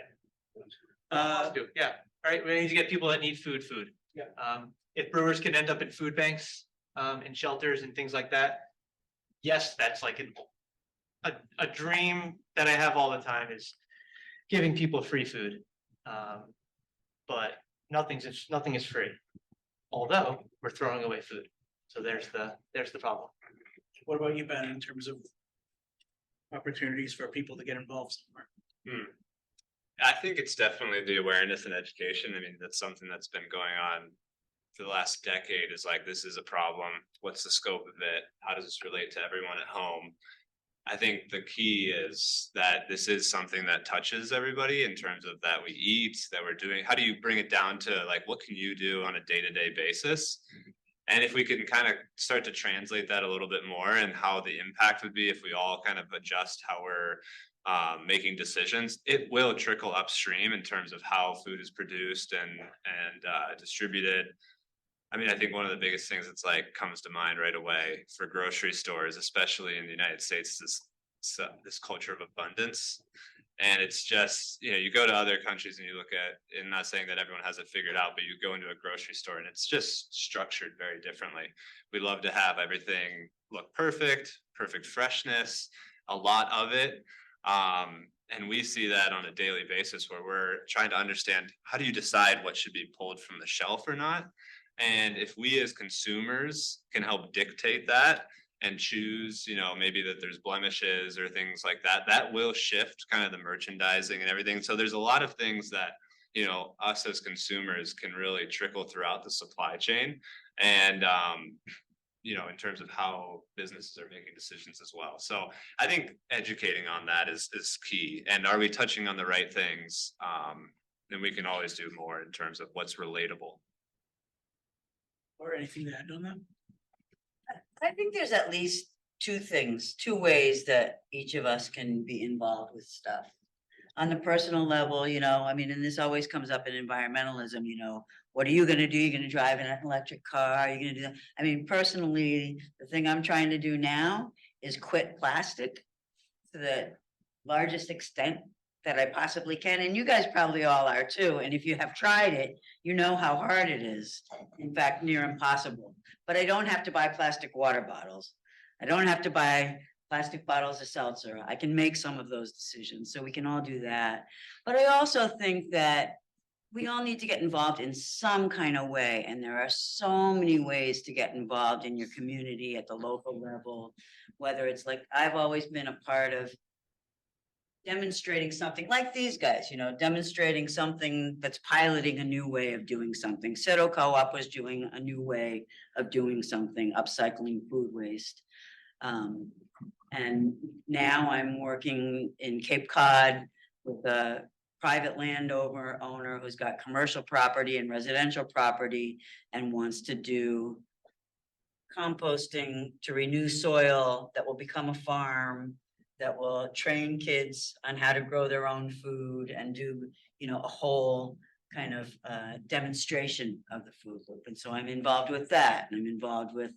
Yeah. All right, we need to get people that need food. Yeah. If brewers can end up in food banks, and shelters and things like that, yes, that's like a dream that I have all the time, is giving people free food. But nothing is free. Although we're throwing away food. So there's the problem. What about you, Ben, in terms of opportunities for people to get involved somewhere? I think it's definitely the awareness and education. I mean, that's something that's been going on for the last decade, is like, this is a problem. What's the scope of it? How does this relate to everyone at home? I think the key is that this is something that touches everybody in terms of that we eat, that we're doing. How do you bring it down to like, what can you do on a day-to-day basis? And if we can kind of start to translate that a little bit more, and how the impact would be if we all kind of adjust how we're making decisions, it will trickle upstream in terms of how food is produced and distributed. I mean, I think one of the biggest things that's like comes to mind right away for grocery stores, especially in the United States, is this culture of abundance. And it's just, you go to other countries and you look at, and not saying that everyone has it figured out, but you go into a grocery store and it's just structured very differently. We love to have everything look perfect freshness, a lot of it. And we see that on a daily basis, where we're trying to understand, how do you decide what should be pulled from the shelf or not? And if we as consumers can help dictate that and choose, maybe that there's blemishes or things like that, that will shift kind of the merchandising and everything. So there's a lot of things that, us as consumers can really trickle throughout the supply chain. And, in terms of how businesses are making decisions as well. So I think educating on that is key. And are we touching on the right things? Then we can always do more in terms of what's relatable. Or anything to add on that? I think there's at least two ways that each of us can be involved with stuff. On the personal level, and this always comes up in environmentalism, what are you gonna do? You're gonna drive in an electric car? Are you gonna do that? I mean, personally, the thing I'm trying to do now is quit plastic to the largest extent that I possibly can. And you guys probably all are too. And if you have tried it, you know how hard it is. In fact, near impossible. But I don't have to buy plastic water bottles. I don't have to buy plastic bottles of seltzer. I can make some of those decisions. So we can all do that. But I also think that we all need to get involved in some kind of way. And there are so many ways to get involved in your community at the local level, whether it's like, I've always been a part of demonstrating something like these guys, demonstrating something that's piloting a new way of doing something. CERO Co-op was doing a new way of doing something, upcycling food waste. And now I'm working in Cape Cod with a private owner who's got commercial property and residential property and wants to do composting to renew soil that will become a farm, that will train kids on how to grow their own food and do, a whole kind of demonstration of the food loop. And so I'm involved with that. And I'm involved with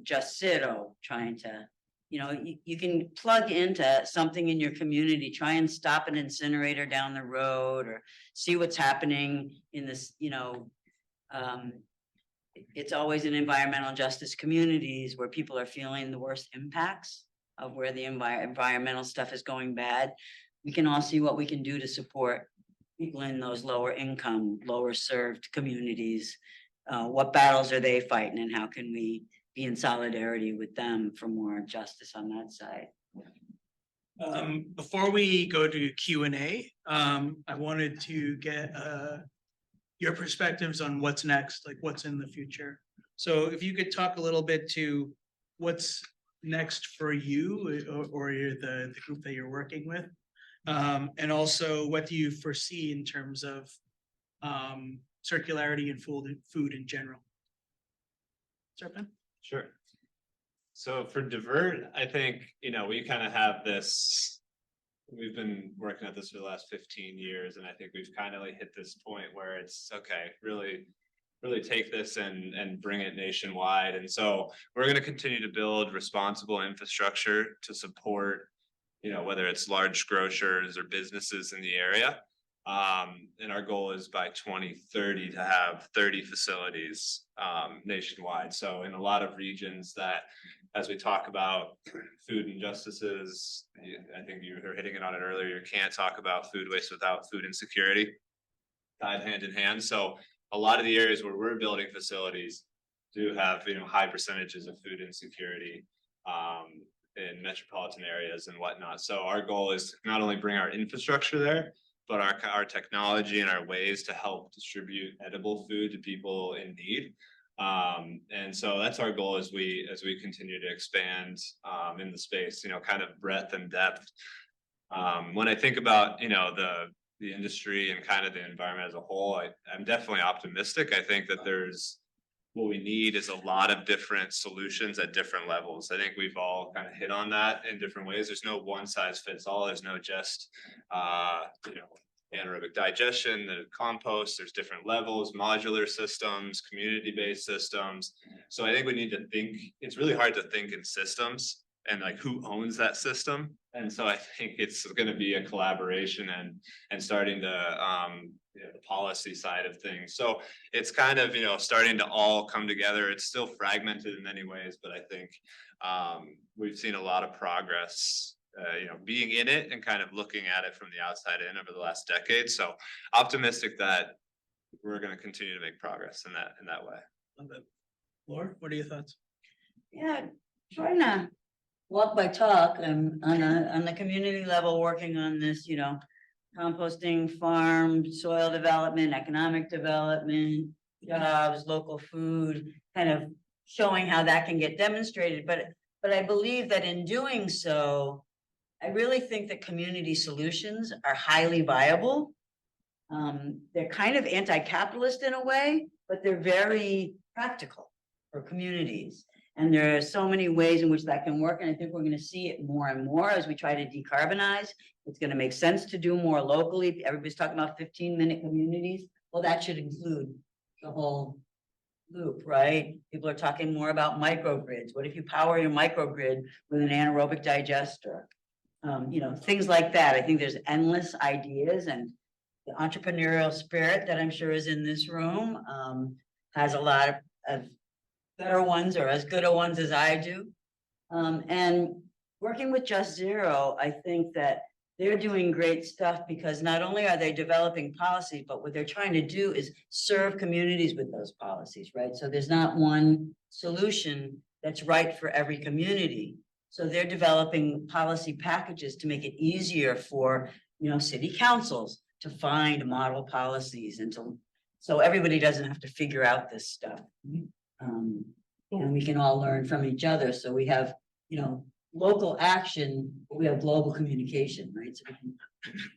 Just CERO, trying to you can plug into something in your community, try and stop an incinerator down the road or see what's happening in this, it's always in environmental justice communities where people are feeling the worst impacts of where the environmental stuff is going bad. We can all see what we can do to support people in those lower income, lower served communities. What battles are they fighting and how can we be in solidarity with them for more justice on that side? Before we go to Q&A, I wanted to get your perspectives on what's next, like what's in the future. So if you could talk a little bit to what's next for you or the group that you're working with. And also what do you foresee in terms of circularity and food in general? Serpent? Sure. So for Divert, I think, we kind of have this, we've been working at this for the last 15 years, and I think we've kind of hit this point where it's okay, really take this and bring it nationwide. And so we're going to continue to build responsible infrastructure to support, whether it's large grocers or businesses in the area. And our goal is by 2030 to have 30 facilities nationwide. So in a lot of regions that, as we talk about food injustices, I think you were hitting it on it earlier, you can't talk about food waste without food insecurity, tied hand in hand. So a lot of the areas where we're building facilities do have, high percentages of food insecurity in metropolitan areas and whatnot. So our goal is to not only bring our infrastructure there, but our technology and our ways to help distribute edible food to people in need. And so that's our goal as we continue to expand in the space, kind of breadth and depth. When I think about, the industry and kind of the environment as a whole, I'm definitely optimistic. I think that what we need is a lot of different solutions at different levels. I think we've all kind of hit on that in different ways. There's no one size fits all. There's no just, anaerobic digestion, the compost, there's different levels, modular systems, community-based systems. So I think we need to think, it's really hard to think in systems and who owns that system. And so I think it's going to be a collaboration and starting to, the policy side of things. So it's kind of, starting to all come together. It's still fragmented in many ways, but I think we've seen a lot of progress being in it and kind of looking at it from the outside in over the last decade. So optimistic that we're going to continue to make progress in that way. Love it. Lor, what are your thoughts? Yeah, trying to walk by talk. I'm on the community level working on this, composting, farm, soil development, economic development, jobs, local food, kind of showing how that can get demonstrated. But I believe that in doing so, I really think that community solutions are highly viable. They're kind of anti-capitalist in a way, but they're very practical for communities. And there are so many ways in which that can work. And I think we're going to see it more and more as we try to decarbonize. It's going to make sense to do more locally. Everybody's talking about 15-minute communities. Well, that should include the whole loop, right? People are talking more about microgrids. What if you power your microgrid with an anaerobic digester? Things like that. I think there's endless ideas, and the entrepreneurial spirit that I'm sure is in this room has a lot of better ones or as good a ones as I do. And working with Just Zero, I think that they're doing great stuff because not only are they developing policy, but what they're trying to do is serve communities with those policies, right? So there's not one solution that's right for every community. So they're developing policy packages to make it easier for, city councils to find model policies and so everybody doesn't have to figure out this stuff. And we can all learn from each other. So we have, local action, but we have global communication, right? So we can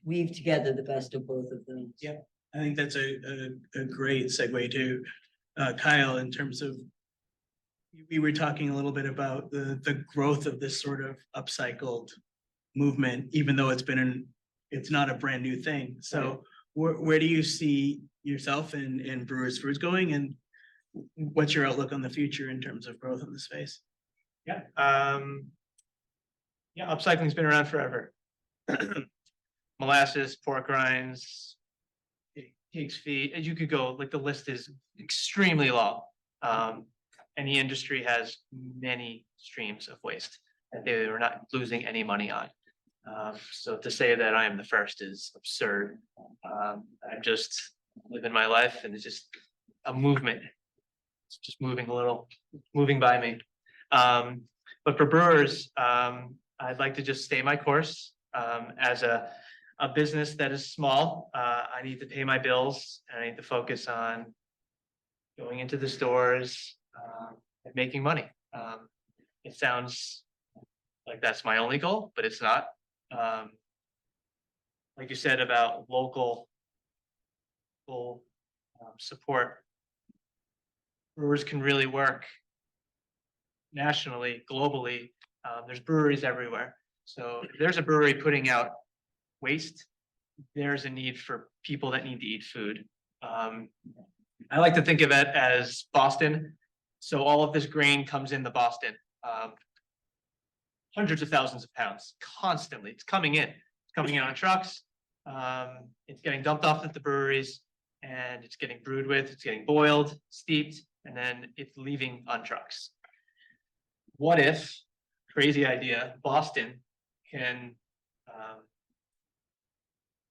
weave together the best of both of them. Yeah, I think that's a great segue to Kyle in terms of, we were talking a little bit about the growth of this sort of upcycled movement, even though it's not a brand new thing. So where do you see yourself and Brewers Foods going, and what's your outlook on the future in terms of growth in the space? Yeah. Yeah, upcycling's been around forever. Molasses, pork rinds, pig's feet, and you could go, like, the list is extremely long. And the industry has many streams of waste that they were not losing any money on. So to say that I am the first is absurd. I'm just living my life and it's just a movement. It's just moving a little, moving by me. But for brewers, I'd like to just stay my course. As a business that is small, I need to pay my bills and I need to focus on going into the stores and making money. It sounds like that's my only goal, but it's not. Like you said about local support, brewers can really work nationally, globally. There's breweries everywhere. So if there's a brewery putting out waste, there's a need for people that need to eat food. I like to think of it as Boston. So all of this grain comes into Boston. Hundreds of thousands of pounds constantly. It's coming in. It's coming in on trucks. It's getting dumped off at the breweries and it's getting brewed with, it's getting boiled, steeped, and then it's leaving on trucks. What if, crazy idea, Boston can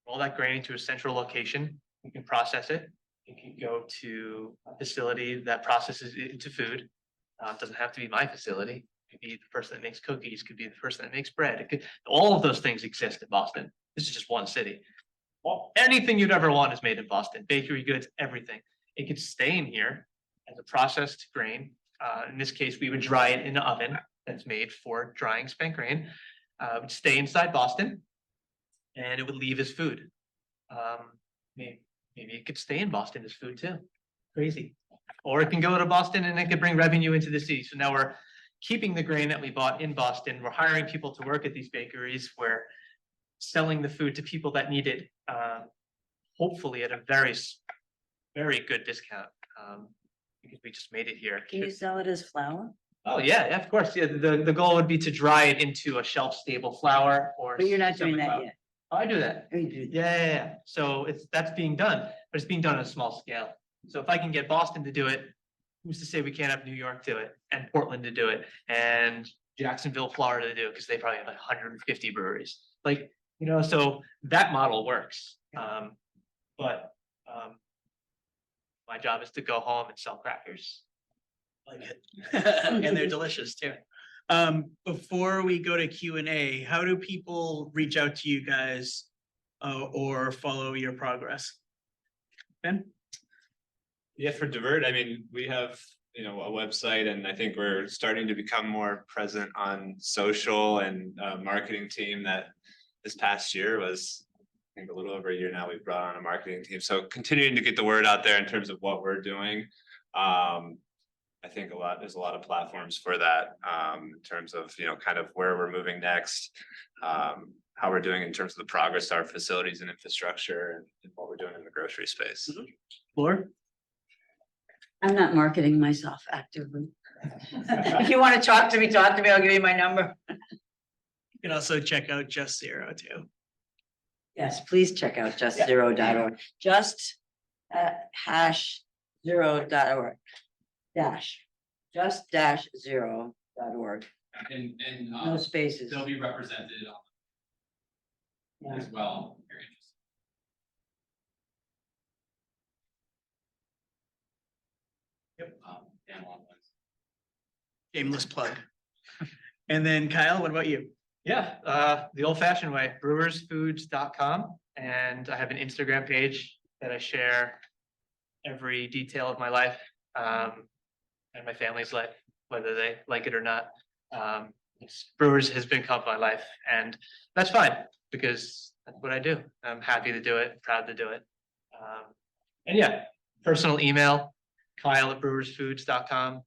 roll that grain into a central location, we can process it, it can go to a facility that processes it into food. It doesn't have to be my facility. It could be the person that makes cookies, could be the person that makes bread. It could, all of those things exist in Boston. This is just one city. Well, anything you'd ever want is made in Boston. Bakery goods, everything. It could stay in here as a processed grain. In this case, we would dry it in an oven that's made for drying spent grain. It would stay inside Boston and it would leave as food. Maybe it could stay in Boston as food too. Crazy. Or it can go to Boston and it could bring revenue into the city. So now we're keeping the grain that we bought in Boston. We're hiring people to work at these bakeries. We're selling the food to people that need it, hopefully at a very, very good discount. Because we just made it here. Can you sell it as flour? Oh, yeah, of course. Yeah, the goal would be to dry it into a shelf-stable flour or. But you're not doing that semi-flour. yet. Oh, I do that. Oh, you do. Yeah. So that's being done, but it's being done on a small scale. So if I can get Boston to do it, who's to say we can't have New York do it and Portland to do it and Jacksonville, Florida to do it, because they probably have like 150 breweries. Like, so that model works. But my job is to go home and sell crackers. Like it. And they're delicious too. Before we go to Q&A, how do people reach out to you guys or follow your progress? Ben? Yeah, for Divert, I mean, we have, a website and I think we're starting to become more present on social and marketing team that this past year was, I think a little over a year now, we've brought on a marketing team. So continuing to get the word out there in terms of what we're doing. I think there's a lot of platforms for that in terms of, kind of where we're moving next, how we're doing in terms of the progress of our facilities and infrastructure and what we're doing in the grocery space. Lor? I'm not marketing myself actively. If you want to talk to me, I'll give you my number. You can also check out Just CERO too. Yes, please check out justzero.org. Just #0.org. Just-0.org. And No spaces. they'll be represented Yeah. as well. If you're interested. Yep. Dan Watkins. Shameless plug. And then Kyle, what about you? Yeah, the old fashioned way, brewersfoods.com. And I have an Instagram page that I share every detail of my life and my family's life, whether they like it or not. Brewers has become my life and that's fine because that's what I do. I'm happy to do it, proud to do it. And yeah, personal email, Kyle@brewersfoods.com.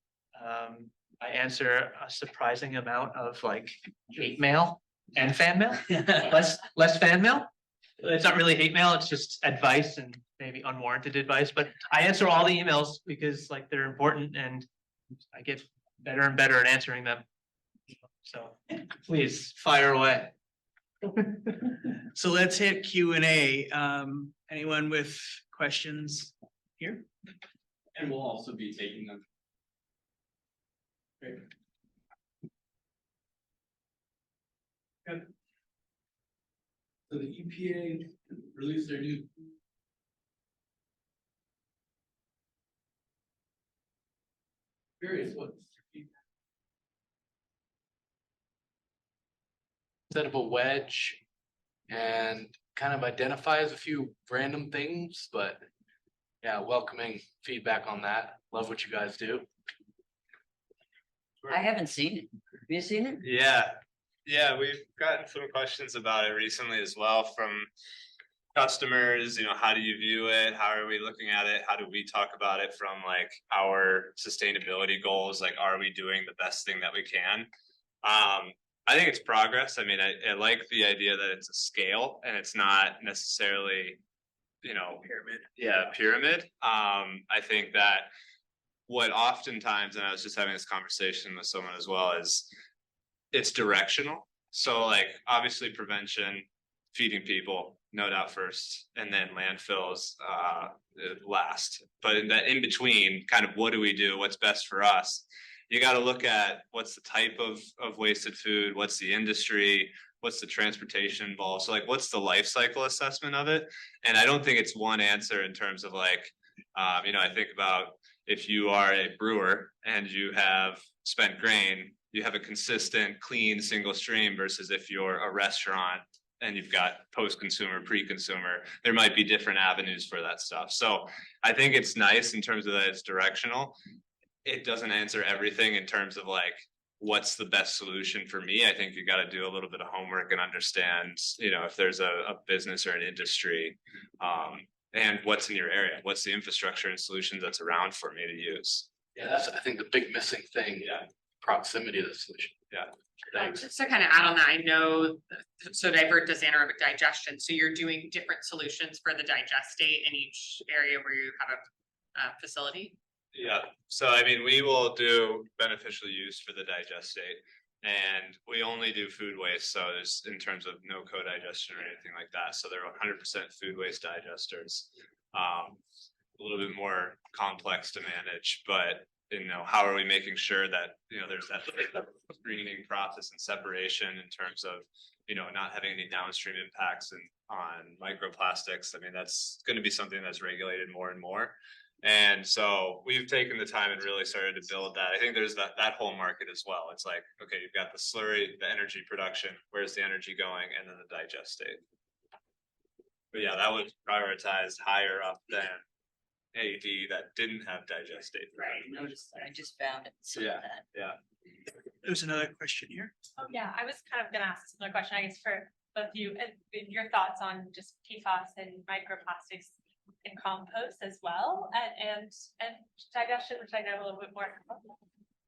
I answer a surprising amount of like hate mail and fan mail, less fan mail. It's not really hate mail, it's just advice and maybe unwarranted advice, but I answer all the emails because like they're important and I get better and better at answering them. So please fire away. So let's hit Q&A. Anyone with questions here? And we'll also be taking them. Great. Good. So the EPA released their new. Curious what. Set up a wedge and kind of identifies a few random things, but yeah, welcoming feedback on that. Love what you guys do. I haven't seen it. Have you seen it? Yeah, we've gotten some questions about it recently as well from customers. How do you view it? How are we looking at it? How do we talk about it from like our sustainability goals? Like, are we doing the best thing that we can? I think it's progress. I mean, I like the idea that it's a scale and it's not necessarily, Pyramid. yeah, pyramid. I think that what oftentimes, and I was just having this conversation with someone as well, is it's directional. So like obviously prevention, feeding people, no doubt first, and then landfills last. But in between, kind of what do we do? What's best for us? You got to look at what's the type of wasted food, what's the industry, what's the transportation involved. So like, what's the life cycle assessment of it? And I don't think it's one answer in terms of like, I think about if you are a brewer and you have spent grain, you have a consistent, clean, single stream versus if you're a restaurant and you've got post-consumer, pre-consumer, there might be different avenues for that stuff. So I think it's nice in terms of that it's directional. It doesn't answer everything in terms of like, what's the best solution for me? I think you got to do a little bit of homework and understand, if there's a business or an industry, and what's in your area, what's the infrastructure and solutions that's around for me to use. Yeah, that's I think the big missing thing. Yeah. Proximity to the solution. Yeah. Thanks. Just to kind of add on that, I know, so Divert does anaerobic digestion, so you're doing different solutions for the digestate in each area where you have a facility? Yeah, so I mean, we will do beneficial use for the digestate, and we only do food waste. So there's in terms of no co-digestion or anything like that. So they're 100% food waste digesters. A little bit more complex to manage, but how are we making sure that there's that screening process and separation in terms of not having any downstream impacts on microplastics. I mean, that's going to be something that's regulated more and more. And so we've taken the time and really started to build that. I think there's that whole market as well. It's like, okay, you've got the slurry, the energy production, where's the energy going, and then the digestate. But yeah, that was prioritized higher up than AD that didn't have digestate. Right. Notice that. I just found it. So Yeah. that- Yeah. There's another question here. Oh, yeah, I was kind of gonna ask a similar question, I guess, for both of you, and your thoughts on just PFAS and microplastics in compost as well, and digestion, which I know a little bit more.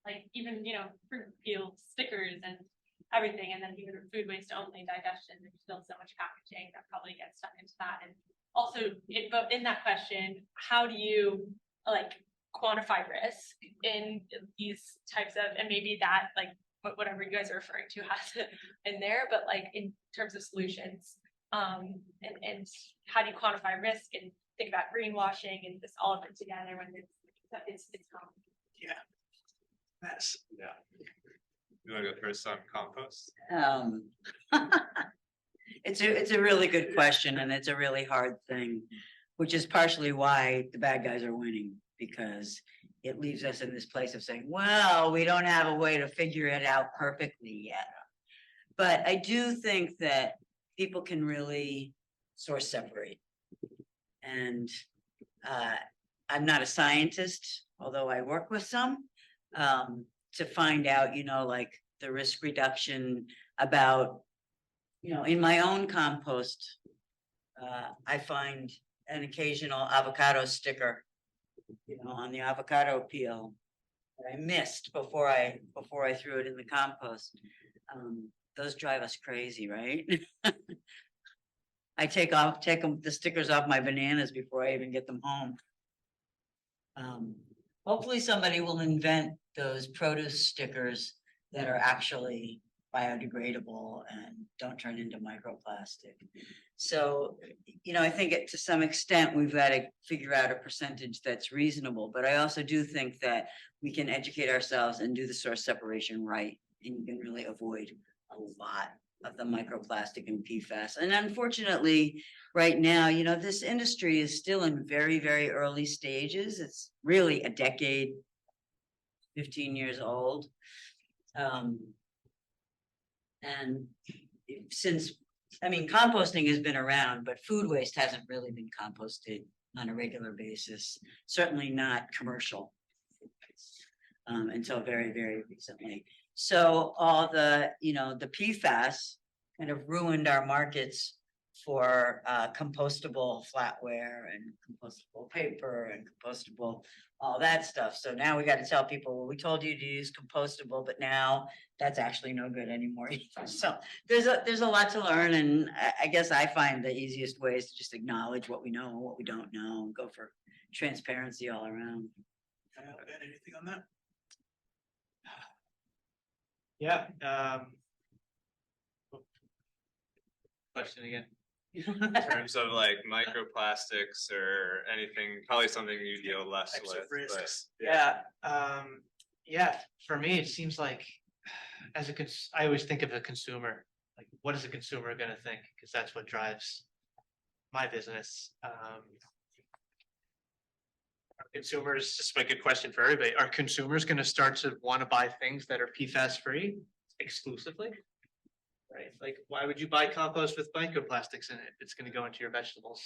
Like even, fruit peel stickers and everything, and then even food waste only digestion, there's still so much packaging that probably gets stuck into that. And also, but in that question, how do you quantify risk in these types of, and maybe that whatever you guys are referring to has it in there, but in terms of solutions, and how do you quantify risk and think about greenwashing and this all of it together when it's common. Yeah. That's Yeah. You want to go first on compost? It's a really good question, and it's a really hard thing, which is partially why the bad guys are winning, because it leaves us in this place of saying, well, we don't have a way to figure it out perfectly yet. But I do think that people can really source separate. And I'm not a scientist, although I work with some, to find out, the risk reduction about, in my own compost, I find an occasional avocado sticker, on the avocado peel that I missed before I threw it in the compost. Those drive us crazy, right? I take the stickers off my bananas before I even get them home. Hopefully somebody will invent those produce stickers that are actually biodegradable and don't turn into microplastic. So, I think to some extent, we've got to figure out a percentage that's reasonable, but I also do think that we can educate ourselves and do the source separation right, and you can really avoid a lot of the microplastic and PFAS. And unfortunately, right now, this industry is still in very, very early stages. It's really a decade, 15 years old. And since, composting has been around, but food waste hasn't really been composted on a regular basis, certainly not commercial. Until very, very recently. So all the PFAS kind of ruined our markets for compostable flatware and compostable paper and compostable, all that stuff. So now we got to tell people, well, we told you to use compostable, but now that's actually no good anymore. So there's a lot to learn, and I guess I find the easiest way is to just acknowledge what we know and what we don't know, and go for transparency all around. Anything on that? Yeah, question again. In terms of like microplastics or anything, probably something you deal less Types with, of risks. Yeah, for me, it seems like I always think of a consumer, like what is a consumer gonna think? Because that's what drives my business. Are consumers, this is a good question for everybody, are consumers gonna start to want to buy things that are PFAS free exclusively? Right, like why would you buy compost with microplastics in it? It's gonna go into your vegetables.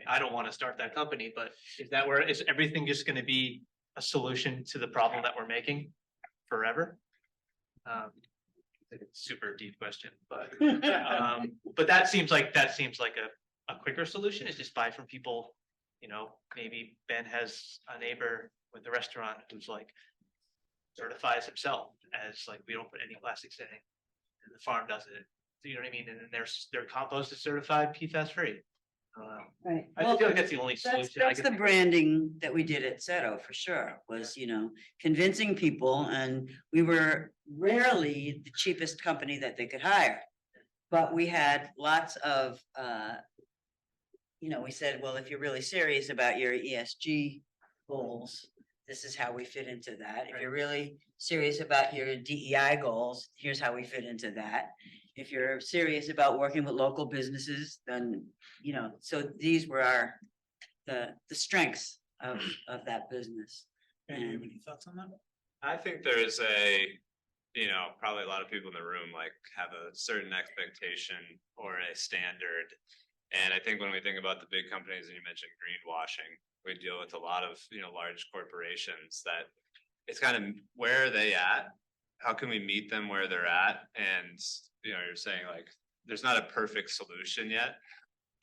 I don't want to start that company, but is everything just gonna be a solution to the problem that we're making forever? It's a super deep question, but that seems like a quicker solution is just buy from people. Maybe Ben has a neighbor with a restaurant who's like certifies himself as like, we don't put any plastics in it, and the farm does it. You know what I mean? And then their compost is certified PFAS free. Right. I feel like that's the only solution. That's the branding that we did at CERO for sure, was, convincing people, and we were rarely the cheapest company that they could hire. But we had lots of, we said, well, if you're really serious about your ESG goals, this is how we fit into that. If you're really serious about your DEI goals, here's how we fit into that. If you're serious about working with local businesses, then, so these were the strengths of that business. Do you have any thoughts on that? I think there's probably a lot of people in the room like have a certain expectation or a standard. And I think when we think about the big companies, and you mentioned greenwashing, we deal with a lot of, large corporations that it's kind of, where are they at? How can we meet them where they're at? And, you're saying like, there's not a perfect solution yet,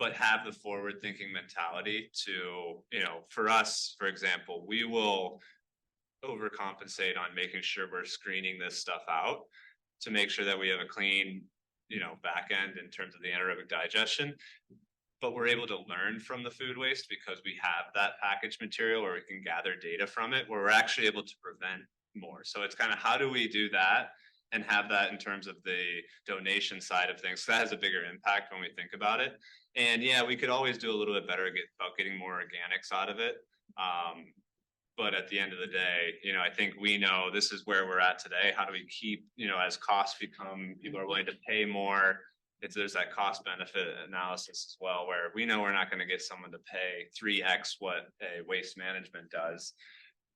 but have the forward thinking mentality to, for us, for example, we will overcompensate on making sure we're screening this stuff out to make sure that we have a clean, back end in terms of the anaerobic digestion. But we're able to learn from the food waste because we have that packaged material where we can gather data from it, where we're actually able to prevent more. So it's kind of, how do we do that and have that in terms of the donation side of things? So that has a bigger impact when we think about it. And yeah, we could always do a little bit better about getting more organics out of it. But at the end of the day, I think we know this is where we're at today. How do we keep, as costs become, people are willing to pay more. There's that cost benefit analysis as well, where we know we're not going to get someone to pay 3x what a waste management does.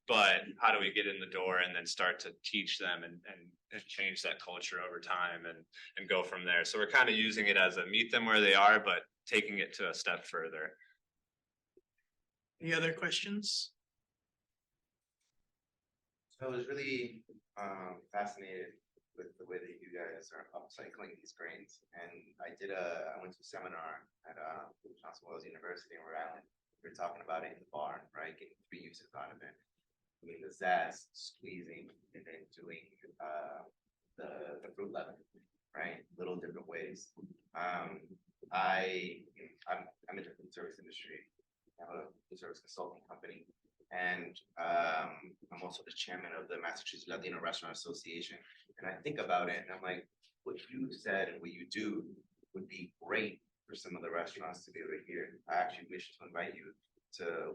But how do we get in the door and then start to teach them and change that culture over time and go from there? So we're kind of using it as a meet them where they are, but taking it to a step further. Any other questions? So I was really fascinated with the way that you guys are upcycling these grains. And I went to a seminar at Johnson Wales University in Rhode Island. We were talking about it in the barn, right? Getting 3 uses out of it. Doing the zest, squeezing, and then doing the fruit leaven, right? Little different ways. I'm in the food service industry. I have a food service consulting company. And I'm also the chairman of the Massachusetts Latino Restaurant Association. And I think about it and I'm like, what you said and what you do would be great for some of the restaurants to be able to hear. I actually wish to invite you to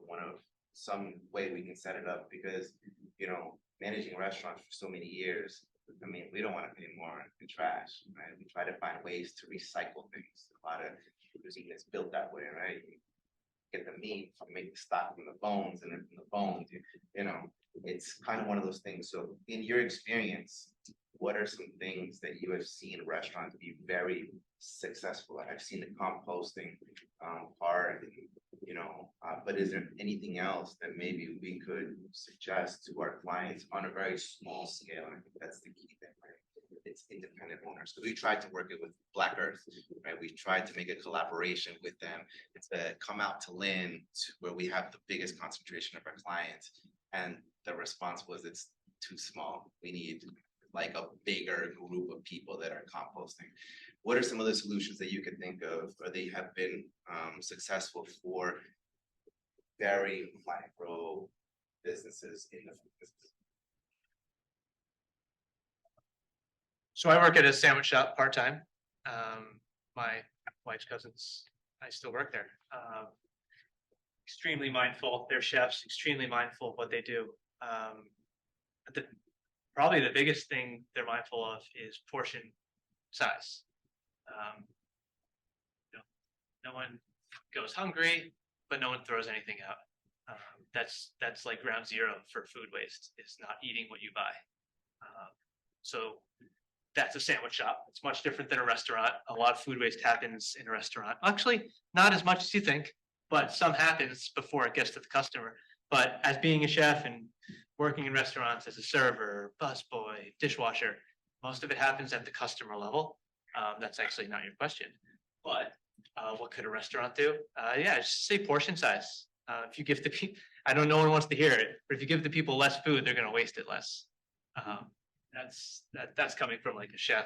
some way we can set it up, because, you know, managing restaurants for so many years, I mean, we don't want to pay more in trash, right? We try to find ways to recycle things. A lot of cuisine is built that way, right? You get the meat, make the stock from the bones, and then from the bones, you know, it's kind of one of those things. So in your experience, what are some things that you have seen restaurants be very successful at? I've seen the composting part, you know, but is there anything else that maybe we could suggest to our clients on a very small scale? I think that's the key thing, right? It's independent owners. So we tried to work it with Black Earth, right? We tried to make a collaboration with them to come out to Lynn, where we have the biggest concentration of our clients. And the response was, it's too small. We need like a bigger group of people that are composting. What are some of the solutions that you can think of, or they have been successful for very micro businesses in the food business? So I work at a sandwich shop part-time. My wife's cousins, I still work there. Extremely mindful, they're chefs, extremely mindful of what they do. Probably the biggest thing they're mindful of is portion size. You know, no one goes hungry, but no one throws anything out. That's like ground zero for food waste, is not eating what you buy. So that's a sandwich shop. It's much different than a restaurant. A lot of food waste happens in a restaurant. Actually, not as much as you think, but some happens before it gets to the customer. But as being a chef and working in restaurants as a server, busboy, dishwasher, most of it happens at the customer level. That's actually not your question, but what could a restaurant do? Yeah, just say portion size. If you give the people, I know no one wants to hear it, but if you give the people less food, they're going to waste it less. That's coming from like a chef.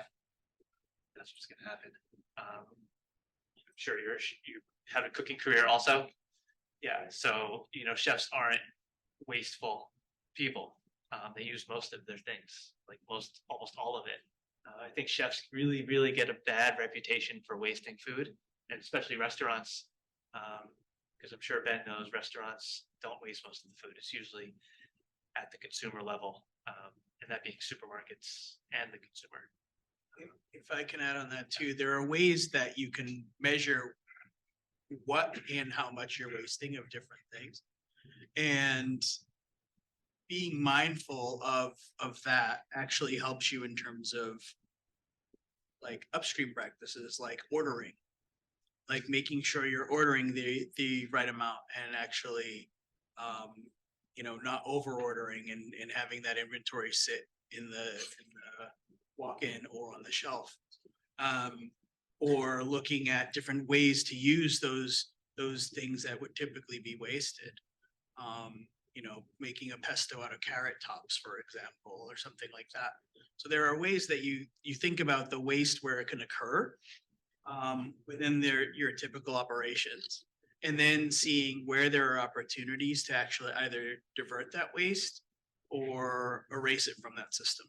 That's what's going to happen. I'm sure you have a cooking career also. Yeah, so you know, chefs aren't wasteful people. They use most of their things, like almost all of it. I think chefs really get a bad reputation for wasting food, and especially restaurants, because I'm sure Ben knows restaurants don't waste most of the food. It's usually at the consumer level, and that being supermarkets and the consumer. If I can add on that too, there are ways that you can measure what and how much you're wasting of different things. And being mindful of that actually helps you in terms of like upstream practices, like ordering, like making sure you're ordering the right amount, and actually you know, not over ordering and having that inventory sit in the walk-in or on the shelf, or looking at different ways to use those things that would typically be wasted. You know, making a pesto out of carrot tops, for example, or something like that. So there are ways that you think about the waste where it can occur within your typical operations, and then seeing where there are opportunities to actually either divert that waste or erase it from that system.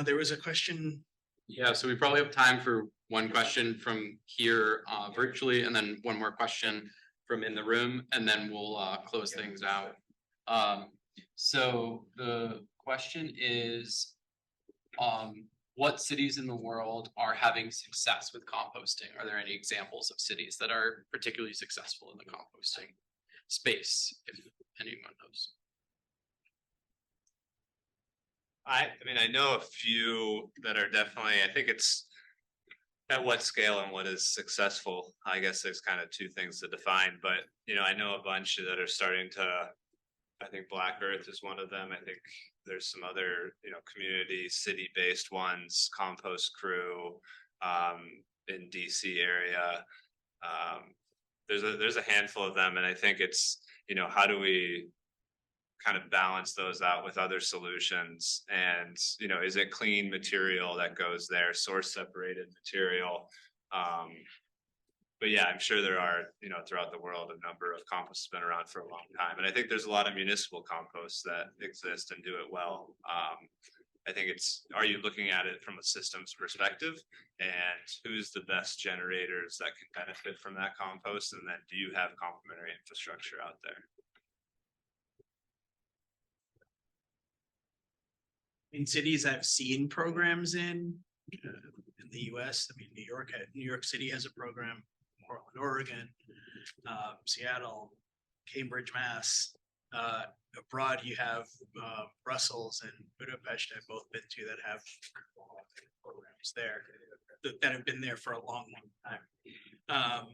There was a question. Yeah, so we probably have time for one question from here virtually, and then one more question from in the room, and then we'll close things out. So the question is, what cities in the world are having success with composting? Are there any examples of cities that are particularly successful in the composting space, if anyone knows? I mean, I know a few that are definitely, I think it's at what scale and what is successful. I guess there's kind of two things to define, but you know, I know a bunch that are starting to, I think Black Earth is one of them. I think there's some other, you know, community city-based ones, Compost Crew in DC area. There's a handful of them, and I think it's, you know, how do we kind of balance those out with other solutions? And, you know, is it clean material that goes there, source separated material? But yeah, I'm sure there are, you know, throughout the world, a number of composts been around for a long time. And I think there's a lot of municipal composts that exist and do it well. I think it's, are you looking at it from a systems perspective? And who's the best generators that can benefit from that compost? And then do you have complementary infrastructure out there? In cities I've seen programs in the US, I mean, New York City has a program, Portland, Oregon, Seattle, Cambridge, Mass. Abroad, you have Brussels and Budapest, I've both been to, that have programs there that have been there for a long, long time.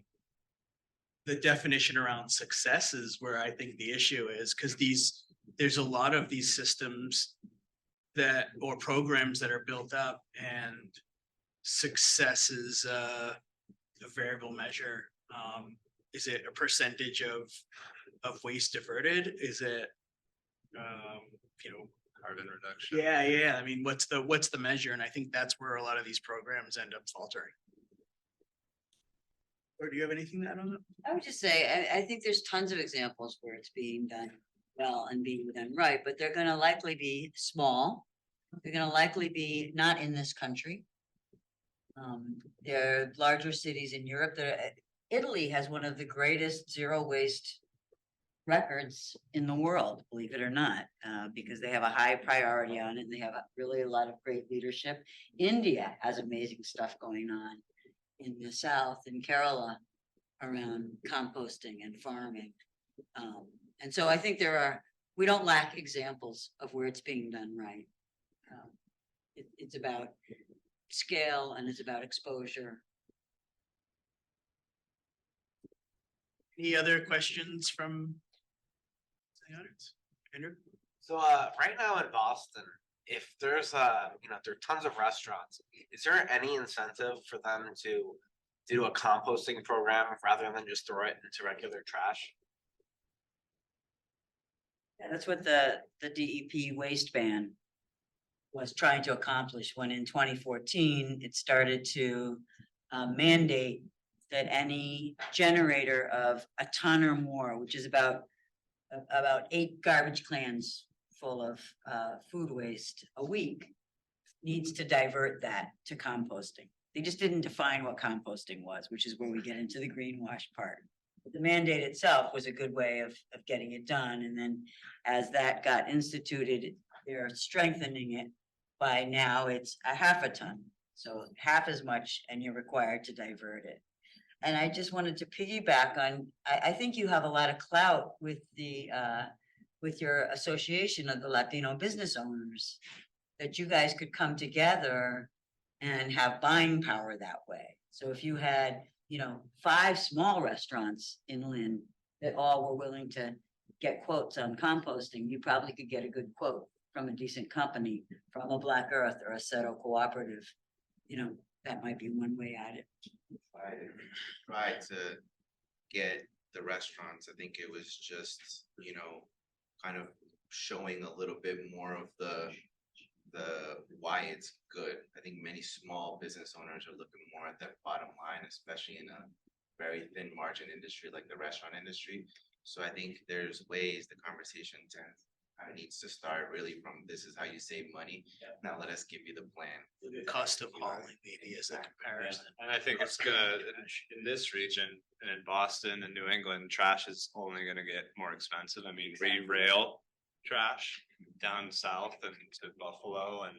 The definition around success is where I think the issue is, because there's a lot of these systems that, or programs that are built up, and success is a variable measure. Is it a percentage of waste diverted? Is it, Carbon reduction. yeah, I mean, what's the measure? And I think that's where a lot of these programs end up faltering. Or do you have anything to add on that? I would just say, I think there's tons of examples where it's being done well and being done right, but they're gonna likely be small. They're gonna likely be not in this country. There are larger cities in Europe that, Italy has one of the greatest zero waste records in the world, believe it or not, because they have a high priority on it. And they have really a lot of great leadership. India has amazing stuff going on in the South, in Kerala, around composting and farming. And so I think we don't lack examples of where it's being done right. It's about scale and it's about exposure. Any other questions from the audience? Andrew? So right now in Boston, if there's there are tons of restaurants, is there any incentive for them to do a composting program rather than just throw it into regular trash? Yeah, that's what the DEP waste ban was trying to accomplish, when in 2014, it started to mandate that any generator of a ton or more, which is about 8 garbage cans full of food waste a week, needs to divert that to composting. They just didn't define what composting was, which is where we get into the greenwash part. But the mandate itself was a good way of getting it done. And then as that got instituted, they're strengthening it. By now it's a half a ton. So half as much, and you're required to divert it. And I just wanted to piggyback on, I think you have a lot of clout with with your association of the Latino business owners, that you guys could come together and have buying power that way. So if you had, 5 small restaurants in Lynn that all were willing to get quotes on composting, you probably could get a good quote from a decent company, from a Black Earth or a CERO Cooperative. That might be one way at it. I tried to get the restaurants. I think it was just, kind of showing a little bit more of the why it's good. I think many small business owners are looking more at that bottom line, especially in a very thin margin industry like the restaurant industry. So I think there's ways the conversation needs to start really from, this is how you save money. Now let us give you the plan. The cost of hauling maybe is a comparison. And I think it's gonna, in this region and in Boston and New England, trash is only gonna get more expensive. I mean, we rail trash down south and to Buffalo and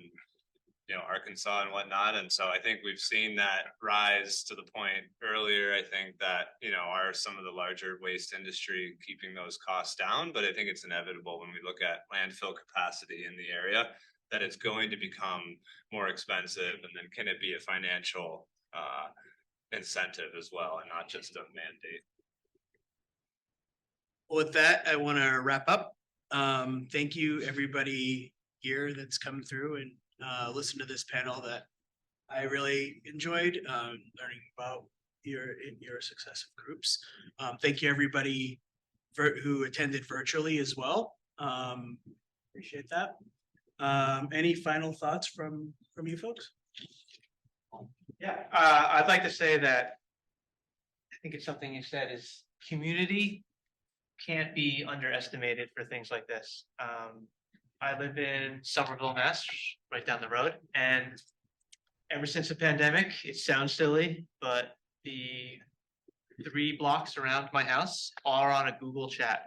Arkansas and whatnot. And so I think we've seen that rise to the point earlier. I think that, are some of the larger waste industry keeping those costs down, but I think it's inevitable when we look at landfill capacity in the area that it's going to become more expensive. And then can it be a financial incentive as well, and not just a mandate? With that, I want to wrap up. Thank you, everybody here that's come through and listen to this panel that I really enjoyed learning about your successive groups. Thank you, everybody who attended virtually as well. Appreciate that. Any final thoughts from you folks? Yeah, I'd like to say that I think it's something you said is community can't be underestimated for things like this. I live in Somerville, Mass, right down the road, and ever since the pandemic, it sounds silly, but the 3 blocks around my house are on a Google chat.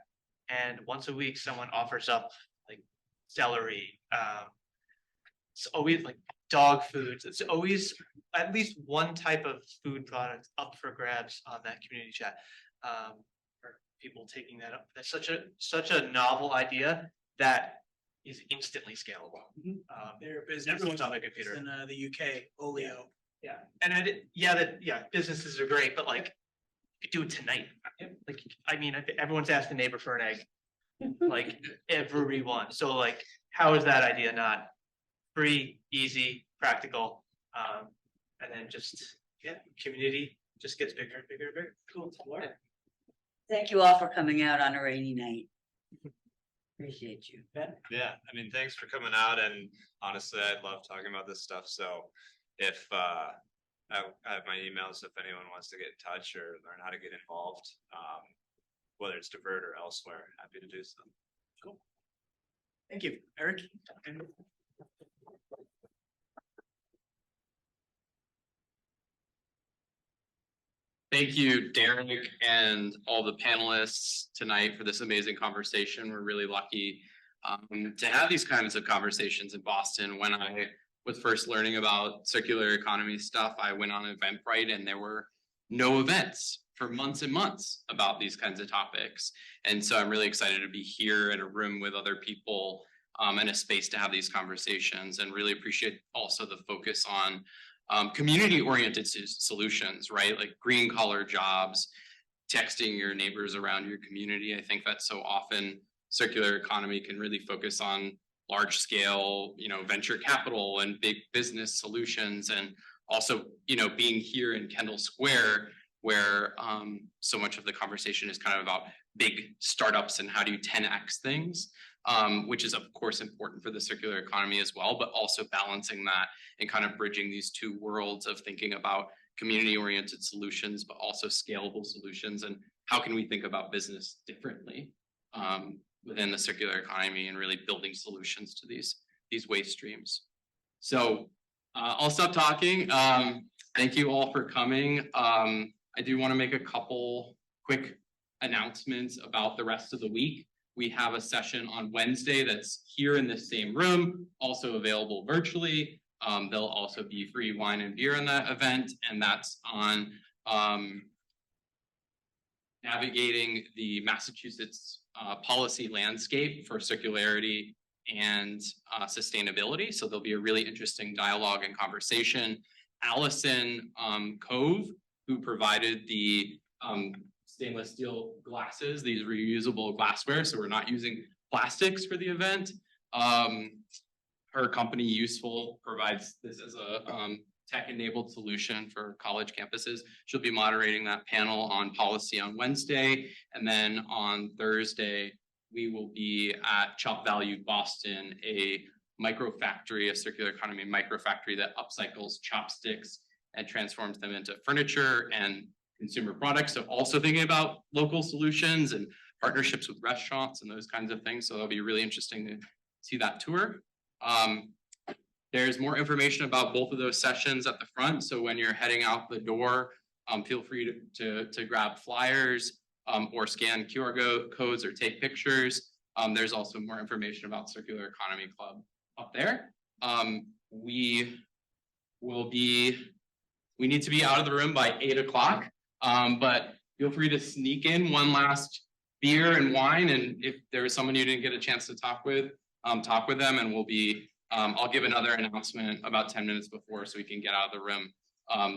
And once a week, someone offers up like celery, it's always like dog foods. It's always at least one type of food product up for grabs on that community chat. For people taking that up. That's such a novel idea that is instantly scalable. Their business. Everyone's on their computer. In the UK, Olio. Yeah, and businesses are great, but like, you could do it tonight. Like, I mean, everyone's asked the neighbor for an egg. Like, everyone. So like, how is that idea not free, easy, practical? And then just, community just gets bigger and bigger and bigger. Cool. Yeah. Thank you all for coming out on a rainy night. Appreciate you. Yeah, I mean, thanks for coming out, and honestly, I love talking about this stuff, so if I have my emails if anyone wants to get in touch or learn how to get involved, whether it's Divert or elsewhere, happy to do so. Cool. Thank you, Eric. Thank you, Derek, and all the panelists tonight for this amazing conversation. We're really lucky to have these kinds of conversations in Boston. When I was first learning about circular economy stuff, I went on Eventbrite and there were no events for months and months about these kinds of topics. And so I'm really excited to be here in a room with other people and a space to have these conversations, and really appreciate also the focus on community-oriented solutions, right? Like green collar jobs, texting your neighbors around your community. I think that so often circular economy can really focus on large scale, venture capital and big business solutions. And also, being here in Kendall Square, where so much of the conversation is kind of about big startups and how do you 10x things, which is of course important for the circular economy as well, but also balancing that and kind of bridging these two worlds of thinking about community-oriented solutions, but also scalable solutions, and how can we think about business differently within the circular economy and really building solutions to these waste streams. So I'll stop talking. Thank you all for coming. I do want to make a couple quick announcements about the rest of the week. We have a session on Wednesday that's here in the same room, also available virtually. There'll also be free wine and beer in that event, and that's on navigating the Massachusetts policy landscape for circularity and sustainability. So there'll be a really interesting dialogue and conversation. Allison Cove, who provided the stainless steel glasses, these reusable glassware, so we're not using plastics for the event. Her company Useful provides this as a tech-enabled solution for college campuses. She'll be moderating that panel on policy on Wednesday, and then on Thursday we will be at Chop Value Boston, a microfactory, a circular economy microfactory that upcycles chopsticks and transforms them into furniture and consumer products. So also thinking about local solutions and partnerships with restaurants and those kinds of things. So it'll be really interesting to see that tour. There's more information about both of those sessions at the front. So when you're heading out the door, feel free to grab flyers or scan QR codes or take pictures. There's also more information about Circular Economy Club up there. We need to be out of the room by 8 o'clock, but feel free to sneak in one last beer and wine. And if there is someone you didn't get a chance to talk with them, and we'll be, I'll give another announcement about 10 minutes before so we can get out of the room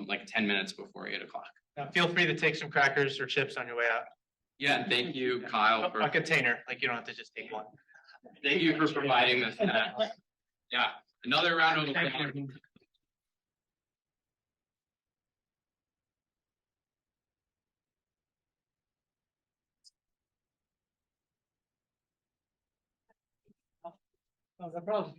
like 10 minutes before 8 o'clock. Feel free to take some crackers or chips on your way out. Yeah, and thank you, Kyle, for a container, like you don't have to just take one. Thank you for providing this. Yeah, another round of applause. Oh, no problem.